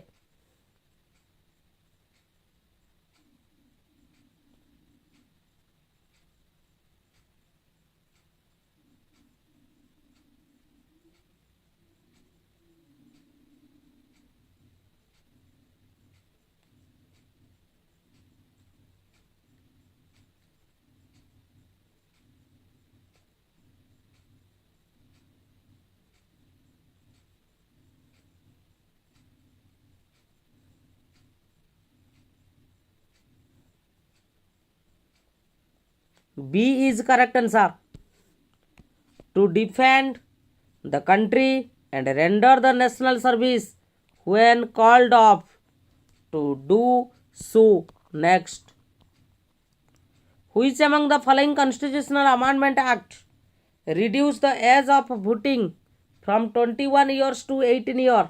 B is correct answer. To defend the country and render the national service when called up to do so. Next. Which among the following constitutional amendment act reduce the age of voting from 21 years to 18 years?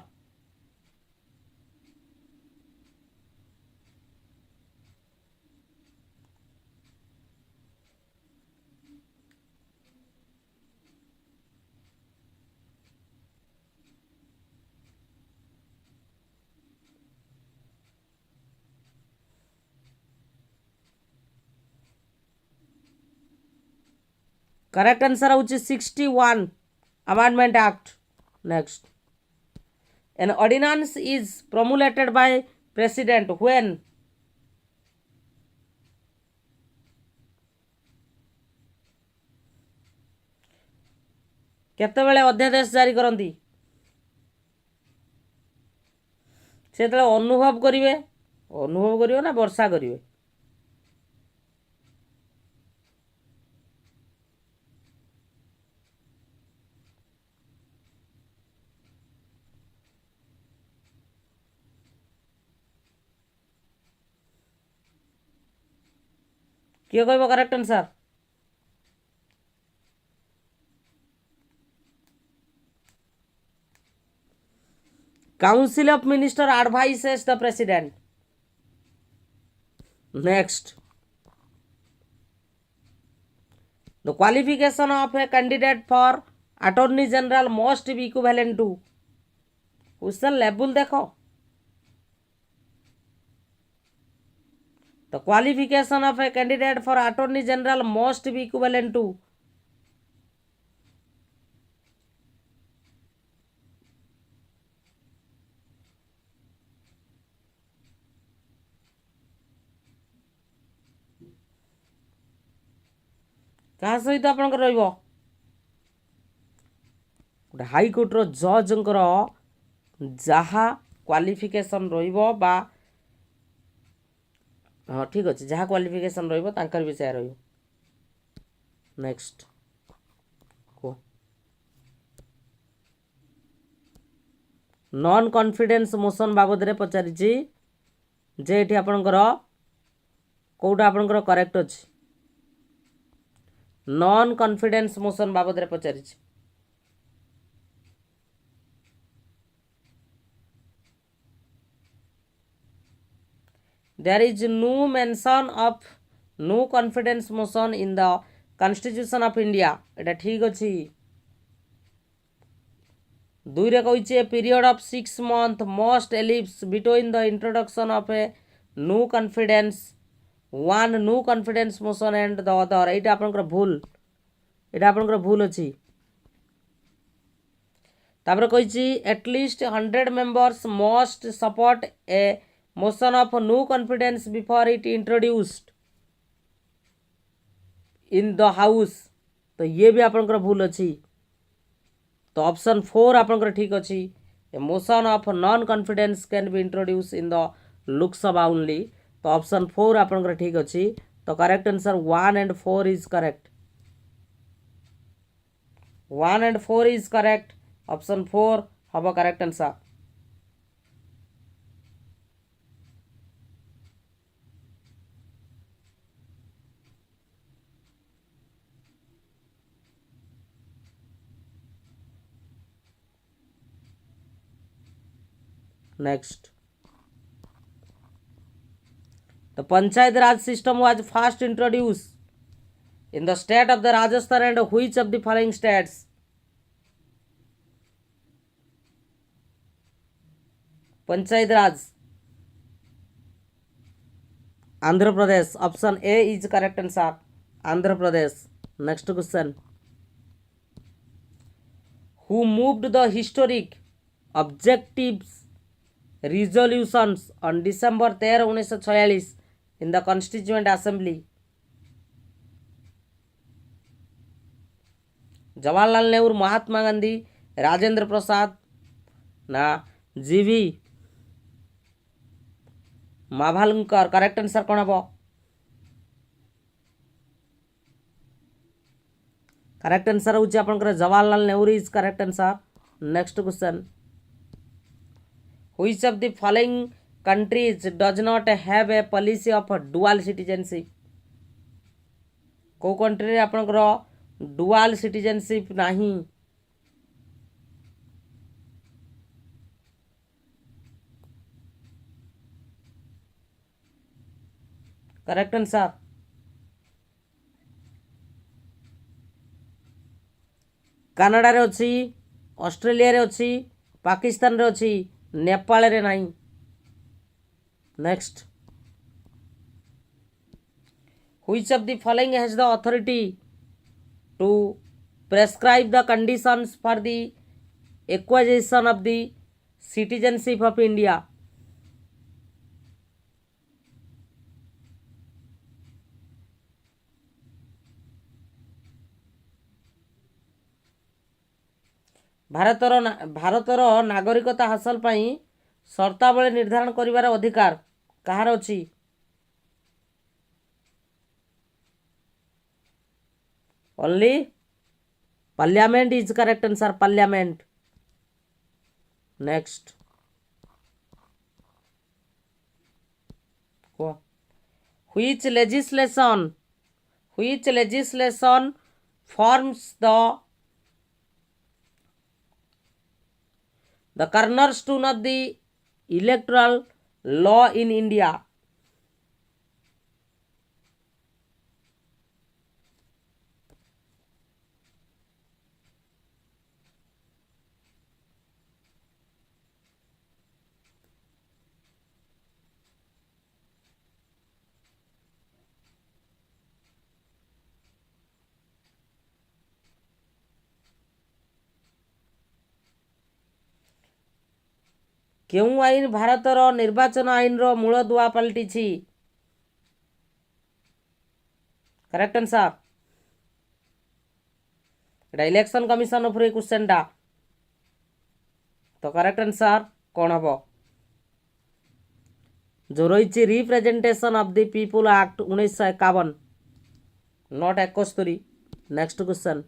Correct answer which is 61 Amendment Act. Next. An ordinance is promulgated by president when केतेबेले अध्यादेश जारी करती से अनुभव करिवे ना वर्षा करिवे किए कहब correct answer Council of Minister advises the President. Next. The qualification of a candidate for Attorney General must be equivalent to. Question level देखो. The qualification of a candidate for Attorney General must be equivalent to. क्या सहित आपनकर रहिबो गोटे हाईकोर्टर जजंकर जहाँ qualification रहिबो बा हाँ ठीक अच्छे जहाँ क्वालिफिकेशन रहिबो तांकर विषय रहिबो नेक्स्ट को नॉन कॉन्फिडेंस मोशन बाबद रे पचारि जे एठी आपनकर कोउटा आपनकर करेक्ट अछि नॉन कॉन्फिडेंस मोशन बाबद रे पचारि there is no mention of no confidence motion in the constitution of India एटा ठीक अछि दुई रे कहिचे period of 6 month must elapse between the introduction of a no confidence one no confidence motion and the other एटा आपनकर भूल अछि तापर कहिची at least 100 members must support a motion of no confidence before it introduced in the house तो ये भी आपनकर भूल अछि तो ऑप्शन 4 आपनकर ठीक अछि a motion of non confidence can be introduced in the Lok Sabha only तो ऑप्शन 4 आपनकर ठीक अछि तो correct answer 1 and 4 is correct 1 and 4 is correct option 4 हबो correct answer Next, the Panchayat Raj system was first introduced in the state of the Rajasthan and which of the following states? Panchayat Raj, Andhra Pradesh. Option A is correct answer. Andhra Pradesh. Next question. Who moved the historic objectives resolutions on December 13, 1946 in the Constituent Assembly? Jawaharlal Nehru, Mahatma Gandhi, Rajendra Prasad ना G V माभालंकर correct answer कौन हम correct answer हूँ आपंकर Jawaharlal Nehru is correct answer next question which of the following countries does not have a policy of dual citizenship को country रे आपंकर dual citizenship नहीं correct answer Canada रे अछि ऑस्ट्रेलिया रे अछि पाकिस्तान रे अछि नेपाल रे नहीं next which of the following has the authority to prescribe the conditions for the acquisition of the citizenship of India ଭାରତର ନାଗରିକତା ହାସଲ ପାଇଁ ସର୍ତ୍ତାବଳୀ ନିର୍ଦ୍ଧାରଣ କରିବାର ଅଧିକାର କାହାର ଅଛି only parliament is correct answer parliament next which legislation forms the cornerstone of the electoral law in India केउं आईन भारतर निर्वाचन आईन रो मूल दुआ पलटिछि करेक्ट आंसर एटा इलेक्शन कमिशन उपरे क्वेश्चन डा तो करेक्ट आंसर कौन हम जो रही representation of the people act 1951 not 71 next question,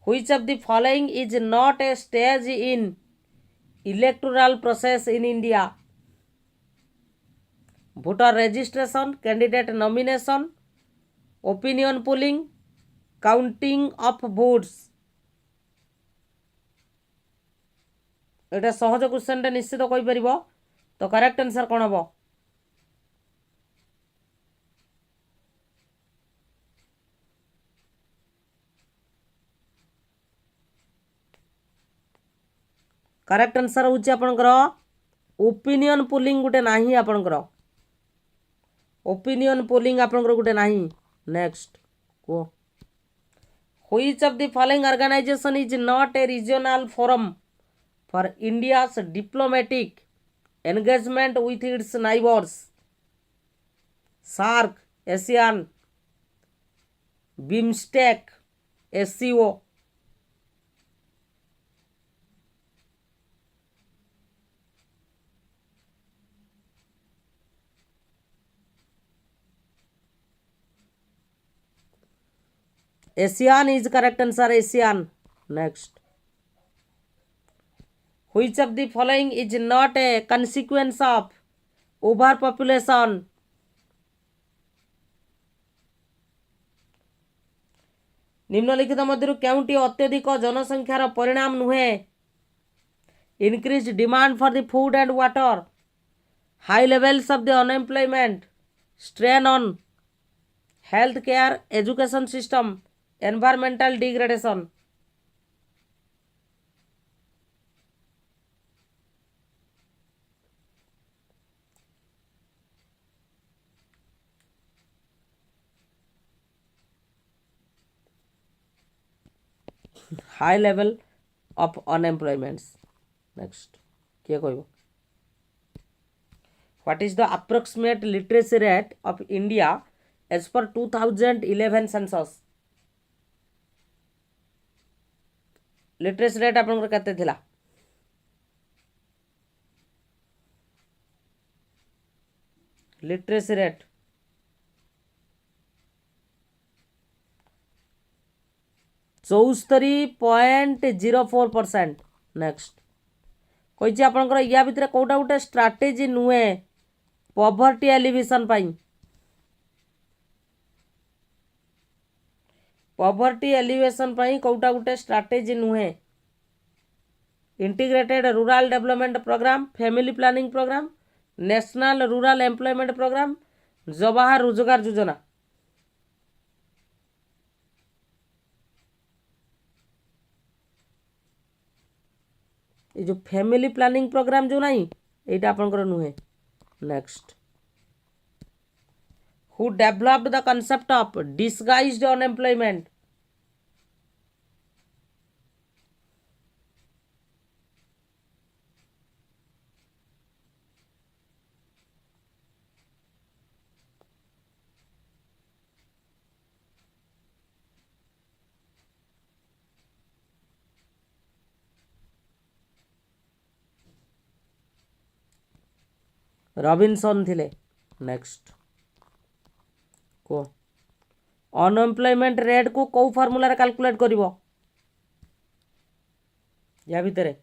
which of the following is not a stage in electoral process in India? Voter registration, candidate nomination, opinion polling, counting of votes. एटा सहज question टे निश्चित कहि परिबो, तो correct answer कोन हबो? Correct answer होची आपनकर opinion polling गुटे नाही आपनकर, ओपिनियन पोलिंग आपनकर गुटे नाही। नेक्स्ट को, which of the following organization is not a regional forum for India's diplomatic engagement with its neighbors? SAARC, ASEAN, BIMSTEC, SCO। ASEAN is correct answer, ASEAN। Next, which of the following is not a consequence of overpopulation? निम्नलिखित मध्यरु केउंटी अत्यधिक जनसंख्यार परिणाम नुहे? increased demand for the food and water, high levels of the unemployment, strain on health care education system, environmental degradation। high level of unemployment। next किए कहबो, what is the approximate literacy rate of India as per 2011 census? Literacy rate आपनकर केते थिला? Literacy rate 74.04%। Next कहिछि आपनकर या भितरे कोटा गुटे strategy नुहे पॉवर्टी एलिवेशन पाई? पॉवर्टी एलिवेशन पाई कोटा गुटे स्ट्रैटेजी नुहे? Integrated rural development programme, family planning programme, national rural employment programme, Jawahar Rozgar Yojana. ये जो फैमिली प्लानिंग प्रोग्राम जो नहीं एटा आपनकर नुहे। Next, who developed the concept of disguised unemployment? Robinson थिले। नेक्स्ट को, अनएम्प्लॉयमेंट रेट को कौ फार्मूला कैलकुलेट करिवो या भितरे?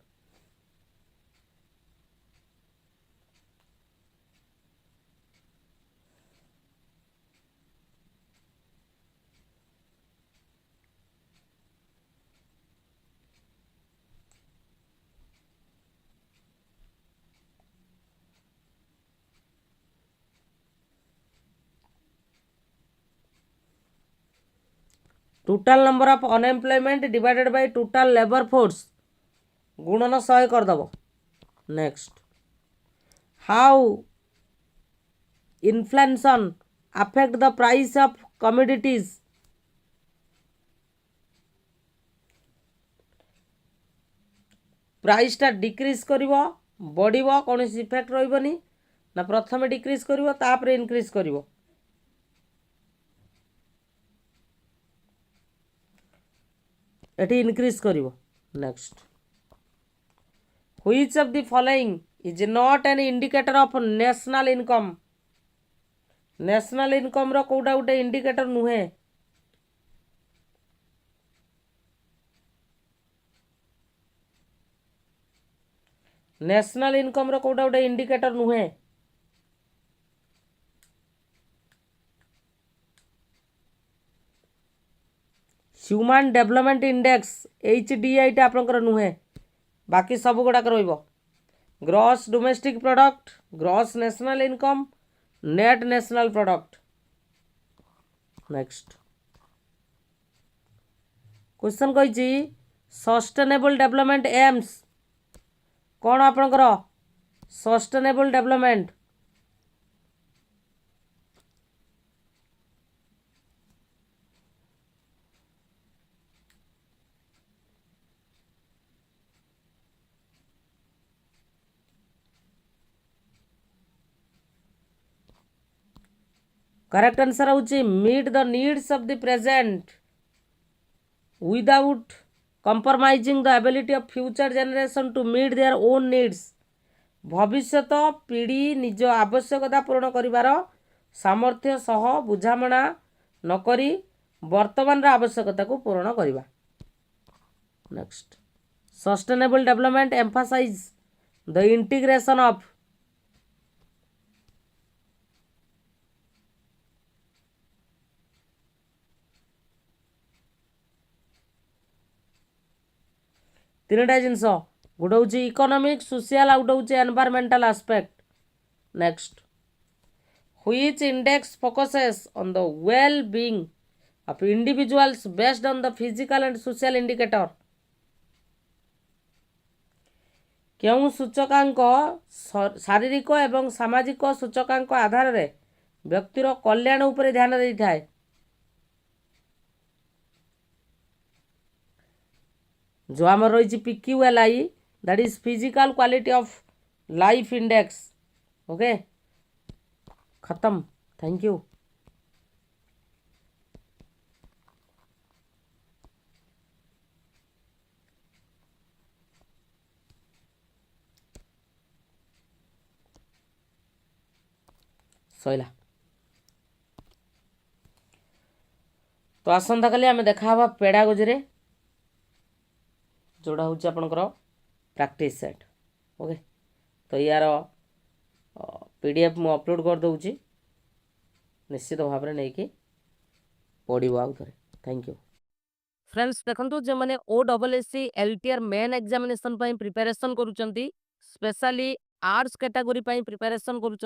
Total number of unemployment divided by total labour force गुणन 100 कर दबो। Next, how inflation affect the price of commodities? Price टा डिक्रीज करिवो बढ़िवो कौन इफेक्ट रहिबनी ना प्रथमे डिक्रीज करिवो तापर इनक्रीज करिवो? एटी इनक्रीज करिवो। Next, which of the following is not an indicator of national income? National income रो कोटा गुटे इंडिकेटर नुहे? नेशनल इनकम रो कोटा गोटे इंडिकेटर नुहे। ह्यूमन डेवलपमेंट इंडेक्स HDI टा आपनकर नुहे, बाकी सब गुड़ाक रहिबो। Gross domestic product, gross national इनकम, net national product. Next question कही सस्टेनेबल डेवलपमेंट एम्स कौन आपनकर सस्टेनेबल डेवलपमेंट करेक्ट आंसर होची meet the needs of the present without compromising the ability of future generation to meet their own needs। भविष्यत पीढ़ी निज आवश्यकता पूर्ण करिवार सामर्थ्य सह बुझामणा नकरी वर्तमान आवश्यकता को पूर्ण करिवा। Next sustainable development emphasize the integration of तीनटा जिनस गोटे हूँ इकोनॉमिक सोशल आउट हूँ environmental aspect. Next which index focuses on the well being of individuals based on the physical and social indicator. क्यों सूचकांक शारीरिक एवं सामाजिक सूचकांक आधार रे व्यक्तिर कल्याण उपरे ध्यान देई थाए। जो आम रही PQLI that is physical quality of life index. Okay खत्म, थैंक यू। सैला तो आसंता काली आम देखा पेडागोजी रे जोड़ा हूँ आपणकर प्रैक्टिस सेट। ओके तो यार PDF मु अपलोड कर दूची, निश्चित भाव में नहीं कि पढ़ो आउ थे। थैंक यू फ्रेंड्स देखो जो मैंने OSSC LTR main examination preparation करुँच स्पेशली आर्ट्स कैटेगरी प्रिपरेशन करुँच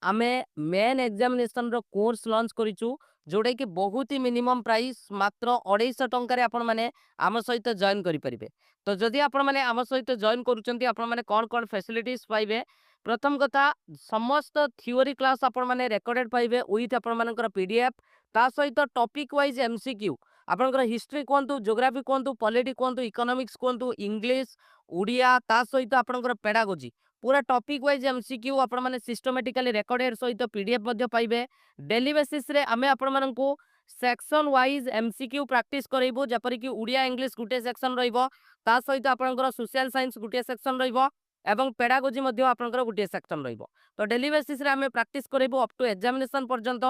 आमे मेन एग्जामिनेशन रो कोर्स लॉन्च करिचु जोड़े कि बहुत ही मिनिमम प्राइस मात्र 250 टंका आपण माने आम सहित जॉइन करि परिबे। तो जदि आपण माने आम सहित जॉइन करूचंती आपण माने कोन कोन फैसिलिटीज पाइबे। प्रथम कथा समस्त थ्योरी क्लास आपण माने रेकॉर्डेड पाइबे विथ आपण मानकर PDF ता सहित टॉपिक वाइज MCQ आपनकर हिस्ट्री कोंतु ज्योग्राफी कोंतु पॉलिटी कोंतु इकोनॉमिक्स कोंतु इंग्लिश उड़िया ता सहित आपनकर पेडागोजी पूरा टॉपिक वाइज MCQ आपण माने सिस्टमैटिकली रेकॉर्डेड सहित PDF मध्ये पाइबे। डेली बेसिस रे आमे आपण मानकू सेक्शन वाइज MCQ प्रैक्टिस करैबो जपरि कि उड़िया इंग्लिश गुटे सेक्शन रहिबो ता सहित आपनकर सोशल साइंस गुटे सेक्शन रहिबो एवं पेडागोजी मध्ये आपनकर गुटे सेक्शन रहिबो। तो डेली बेसिस रे आमे प्रैक्टिस करैबो अप टू एग्जामिनेशन पर्यंत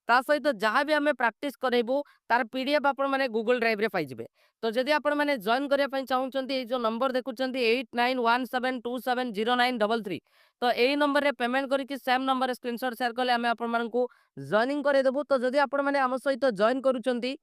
ता सहित जहाँ भी आमे प्रैक्टिस करैबो तार PDF आपण माने गूगल ड्राइव रे पाइ जिवे। तो जदि आपण माने जॉइन करिया पई चाहुचंती ए जो नंबर देखुचंती 8917270933 तो एई नंबर रे पेमेंट करिकि सेम नंबर रे स्क्रीनशॉट शेयर करले आमे आपण मानकू जॉइनिंग करे देबो। तो जदि आपण माने आम सहित जॉइन करूचंती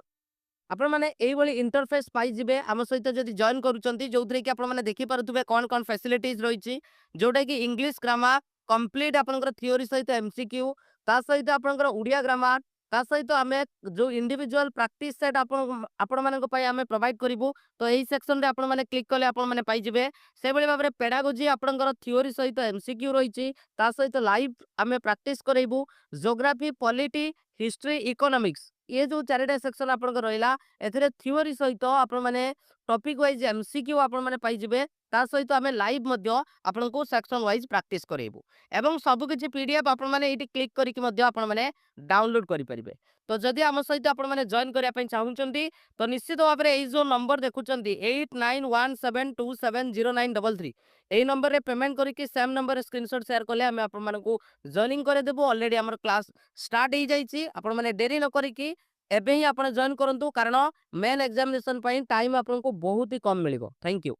आपण माने एई भली इंटरफेस पाइ जिवे आम सहित जदि जॉइन करूचंती जोथरे कि आपण माने देखि पारुथबे कोन कोन फैसिलिटीज रहिछि जोटा कि इंग्लिश ग्रामर कंप्लीट आपनकर थ्योरी सहित MCQ ता सहित आपनकर उड़िया ग्रामर ता सहित आमे जो इंडिविजुअल प्रैक्टिस सेट आपण मानक पई आमे प्रोवाइड करिवु। तो एही सेक्शन रे आपण माने क्लिक करले आपण माने पाइ जिवे। से भली भाबरे पेडागोजी आपनकर थ्योरी सहित MCQ रहिछि ता सहित लाइव आमे प्रैक्टिस करैबु। ज्योग्राफी पॉलिटी हिस्ट्री इकोनॉमिक्स ये जो चारिटा सेक्शन आपनकर रहिला एथरे थ्योरी सहित आपण माने टॉपिक वाइज MCQ आपण माने पाइ जिवे ता सहित आमे लाइव मध्य आपनको सेक्शन वाइज प्रैक्टिस करैबु एवं सब किछि PDF आपण माने एटी क्लिक करिकि मध्य आपण माने डाउनलोड करि परिबे। तो जदि आम सहित आपण माने जॉइन करिया पई चाहुचंती तो निश्चित भाव में जो नंबर देखुचंती 8917270933 एई नंबर रे पेमेंट करिकि सेम नंबर रे स्क्रीनशॉट शेयर करले हमें आपण मानकू जॉइनिंग करे देबो। ऑलरेडी हमर क्लास स्टार्ट हो जाइछि आपण माने देरी न करिकि एबे ही आपण जॉइन करंतु कारण मेन एग्जामिनेशन पई टाइम आपनको बहुत ही कम मिलिबो। Thank you.